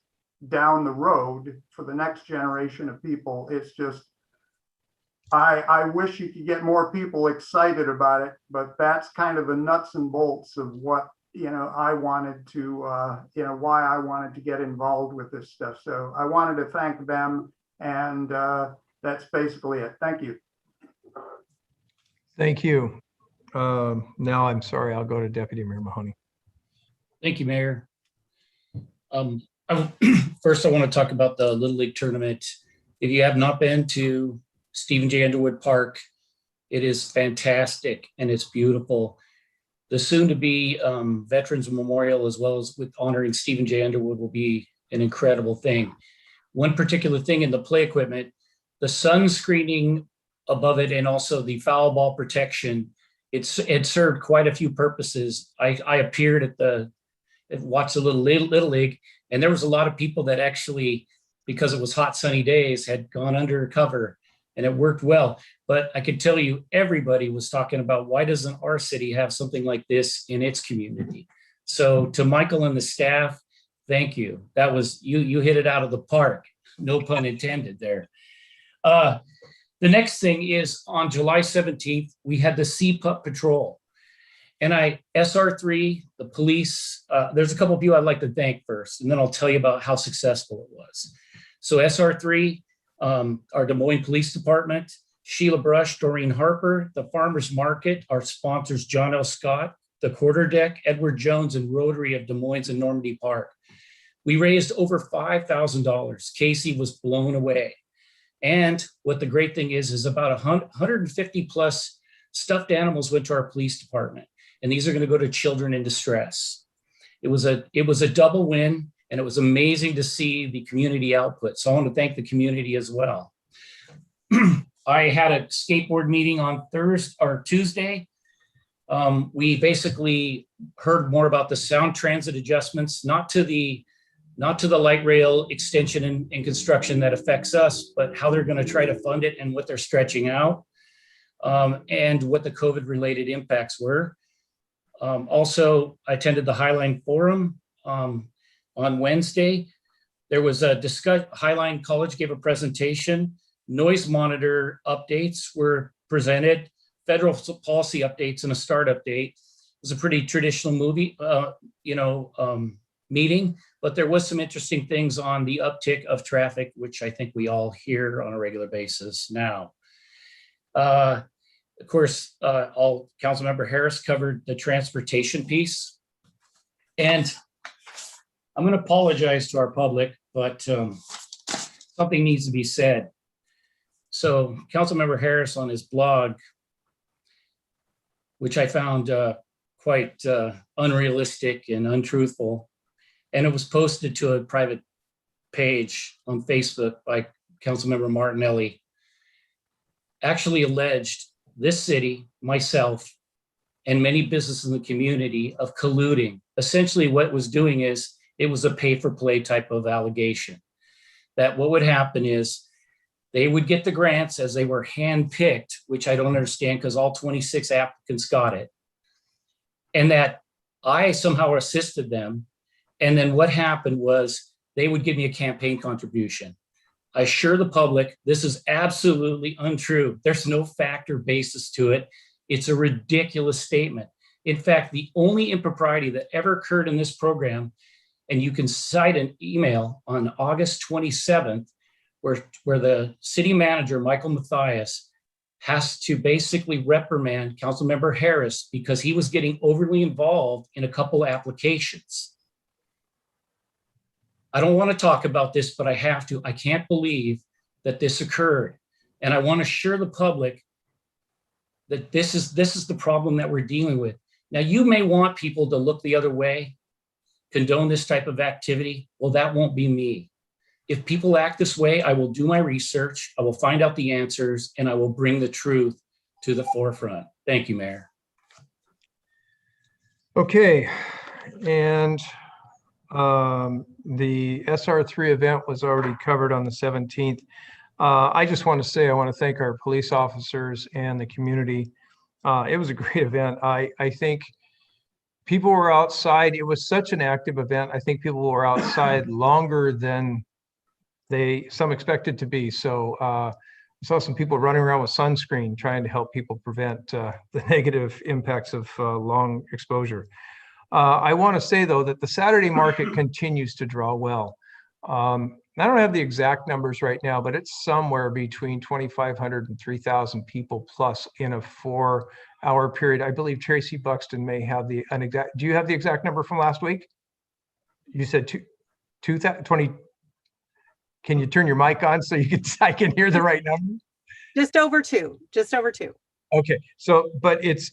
down the road for the next generation of people. It's just, I wish you could get more people excited about it, but that's kind of the nuts and bolts of what, I wanted to, why I wanted to get involved with this stuff. So I wanted to thank them, and that's basically it. Thank you. Thank you. Now I'm sorry, I'll go to Deputy Mayor Mahoney. Thank you, Mayor. First, I want to talk about the Little League tournament. If you have not been to Stephen J. Underwood Park, it is fantastic and it's beautiful. The soon-to-be Veterans Memorial, as well as with honoring Stephen J. Underwood, will be an incredible thing. One particular thing in the play equipment, the sun screening above it and also the foul ball protection, it served quite a few purposes. I appeared watched the Little League, and there was a lot of people that actually, because it was hot sunny days, had gone under cover, and it worked well. But I could tell you, everybody was talking about, why doesn't our city have something like this in its community? So to Michael and the staff, thank you. That was, you hit it out of the park. No pun intended there. The next thing is on July 17th, we had the CPUP patrol. And SR3, the police, there's a couple of you I'd like to thank first, and then I'll tell you about how successful it was. So SR3, our Des Moines Police Department, Sheila Brush, Doreen Harper, the Farmers Market, our sponsors, John L. Scott, the Quarter Deck, Edward Jones, and Rotary of Des Moines and Normandy Park. We raised over $5,000. Casey was blown away. And what the great thing is about 150 plus stuffed animals went to our police department. And these are going to go to children in distress. It was a double win, and it was amazing to see the community output. So I want to thank the community as well. I had a skateboard meeting on Tuesday. We basically heard more about the sound transit adjustments, not to the light rail extension and construction that affects us, but how they're going to try to fund it and what they're stretching out, and what the COVID related impacts were. Also, I attended the Highline Forum on Wednesday. There was a discussion. Highline College gave a presentation. Noise monitor updates were presented. Federal policy updates and a start update. It was a pretty traditional meeting, but there was some interesting things on the uptick of traffic, which I think we all hear on a regular basis now. Of course, Councilmember Harris covered the transportation piece. And I'm going to apologize to our public, but something needs to be said. So Councilmember Harris on his blog, which I found quite unrealistic and untruthful, and it was posted to a private page on Facebook by Councilmember Martinelli, actually alleged this city, myself, and many businesses in the community of colluding. Essentially what it was doing is, it was a pay-for-play type of allegation. That what would happen is, they would get the grants as they were handpicked, which I don't understand because all 26 applicants got it. And that I somehow assisted them. And then what happened was they would give me a campaign contribution. I assure the public, this is absolutely untrue. There's no fact or basis to it. It's a ridiculous statement. In fact, the only impropriety that ever occurred in this program, and you can cite an email on August 27th, where the city manager, Michael Mathias, has to basically reprimand Councilmember Harris because he was getting overly involved in a couple applications. I don't want to talk about this, but I have to. I can't believe that this occurred. And I want to assure the public that this is the problem that we're dealing with. Now, you may want people to look the other way, condone this type of activity. Well, that won't be me. If people act this way, I will do my research, I will find out the answers, and I will bring the truth to the forefront. Thank you, Mayor. Okay, and the SR3 event was already covered on the 17th. I just want to say, I want to thank our police officers and the community. It was a great event. I think people were outside. It was such an active event. I think people were outside longer than some expected to be. So I saw some people running around with sunscreen trying to help people prevent the negative impacts of long exposure. I want to say, though, that the Saturday market continues to draw well. I don't have the exact numbers right now, but it's somewhere between 2,500 and 3,000 people plus in a 4-hour period. I believe Tracy Buxton may have an exact. Do you have the exact number from last week? You said 20. Can you turn your mic on so I can hear the right number? Just over two. Okay, so but it's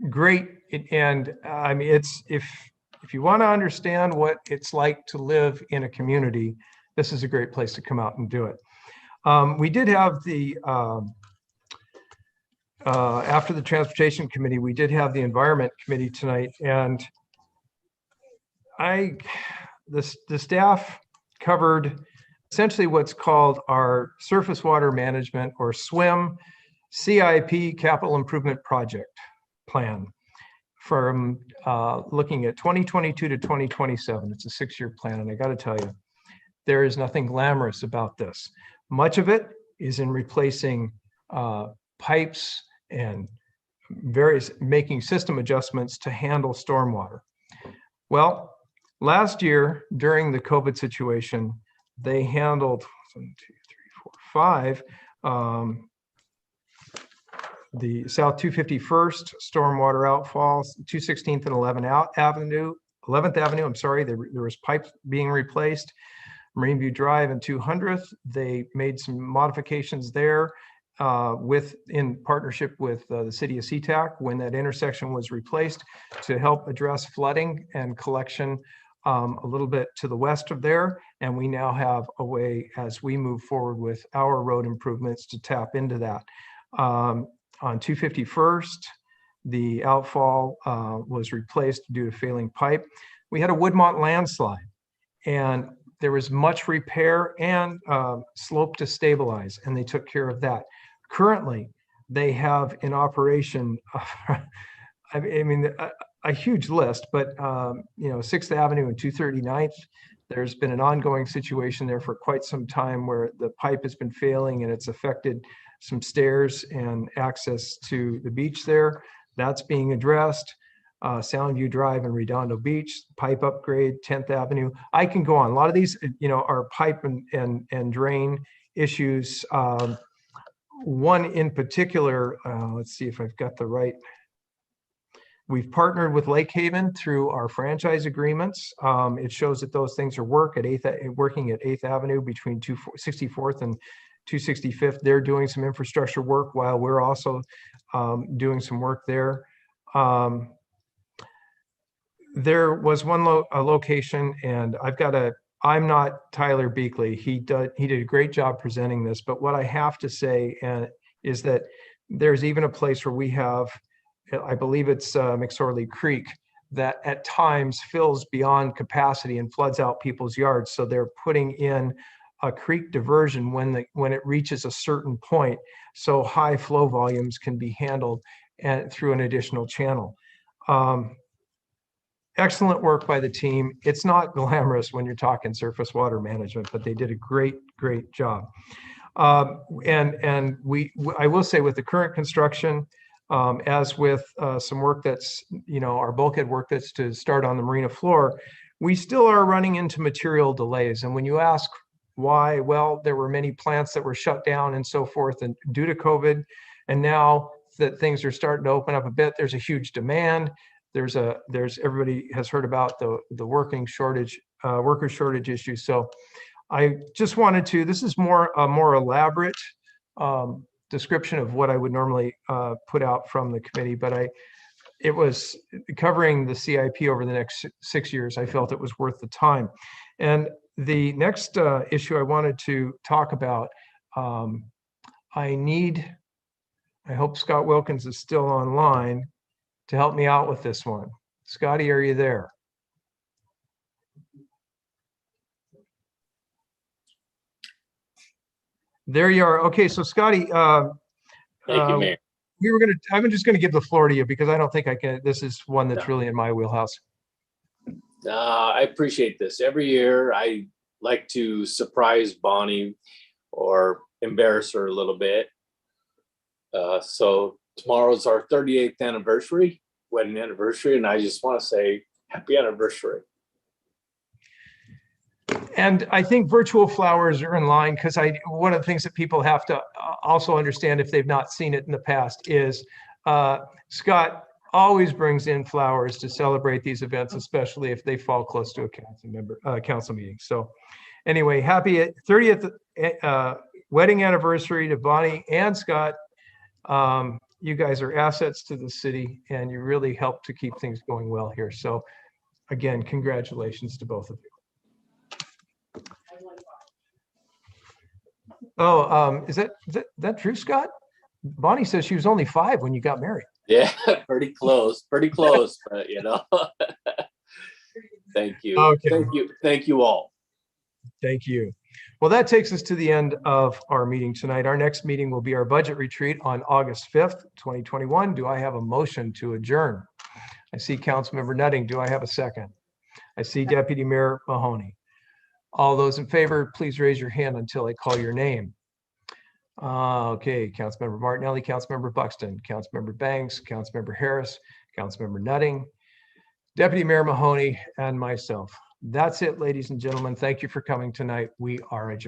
great, and I mean if you want to understand what it's like to live in a community, this is a great place to come out and do it. We did have the after the Transportation Committee, we did have the Environment Committee tonight, and the staff covered essentially what's called our Surface Water Management, or SWIM, CIP Capital Improvement Project Plan from looking at 2022 to 2027. It's a 6-year plan, and I got to tell you, there is nothing glamorous about this. Much of it is in replacing pipes and making system adjustments to handle stormwater. Well, last year during the COVID situation, they handled 1, 2, 3, 4, 5 the South 251st stormwater outfalls, 216th and 11th Avenue. I'm sorry, there was pipes being replaced. Marine View Drive and 200th. They made some modifications there in partnership with the city of SeaTac when that intersection was replaced to help address flooding and collection a little bit to the west of there. And we now have a way, as we move forward with our road improvements, to tap into that. On 251st, the outfall was replaced due to failing pipe. We had a Woodmont landslide, and there was much repair and slope to stabilize, and they took care of that. Currently, they have in operation, I mean, a huge list, but 6th Avenue and 239th, there's been an ongoing situation there for quite some time where the pipe has been failing and it's affected some stairs and access to the beach there. That's being addressed. Soundview Drive and Redondo Beach, pipe upgrade, 10th Avenue. I can go on. A lot of these, are pipe and drain issues. One in particular, let's see if I've got the right. We've partnered with Lake Haven through our franchise agreements. It shows that those things are working at 8th Avenue between 264th and 265th. They're doing some infrastructure work while we're also doing some work there. There was one location, and I'm not Tyler Beakley. He did a great job presenting this, but what I have to say is that there's even a place where we have, I believe it's McSorley Creek, that at times fills beyond capacity and floods out people's yards. So they're putting in a creek diversion when it reaches a certain point, so high flow volumes can be handled through an additional channel. Excellent work by the team. It's not glamorous when you're talking surface water management, but they did a great job. I will say, with the current construction, as with some work that's, our bulkhead work that's to start on the marina floor, we still are running into material delays. And when you ask why, well, there were many plants that were shut down and so forth, and due to COVID, and now that things are starting to open up a bit, there's a huge demand. Everybody has heard about the worker shortage issue. So I just wanted to, this is a more elaborate description of what I would normally put out from the committee, but it was covering the CIP over the next 6 years. I felt it was worth the time. And the next issue I wanted to talk about, I hope Scott Wilkins is still online to help me out with this one. Scotty, are you there? There you are. Okay, so Scotty, Thank you, Mayor. I'm just gonna give the floor to you because I don't think I can, this is one that's really in my wheelhouse. I appreciate this. Every year I like to surprise Bonnie or embarrass her a little bit. So tomorrow's our 38th anniversary, wedding anniversary, and I just want to say happy anniversary. And I think virtual flowers are in line because one of the things that people have to also understand if they've not seen it in the past is Scott always brings in flowers to celebrate these events, especially if they fall close to a council meeting. So anyway, happy 30th wedding anniversary to Bonnie and Scott. You guys are assets to the city and you really help to keep things going well here. So again, congratulations to both of you. Oh, is that true, Scott? Bonnie says she was only 5 when you got married. Yeah, pretty close, but thank you. Okay. Thank you all. Thank you. Well, that takes us to the end of our meeting tonight. Our next meeting will be our budget retreat on August 5th, 2021. Do I have a motion to adjourn? I see Councilmember Nutting. Do I have a second? I see Deputy Mayor Mahoney. All those in favor, please raise your hand until I call your name. Okay, Councilmember Martinelli, Councilmember Buxton, Councilmember Banks, Councilmember Harris, Councilmember Nutting, Deputy Mayor Mahoney, and myself. That's it, ladies and gentlemen. Thank you for coming tonight. We are adjourned.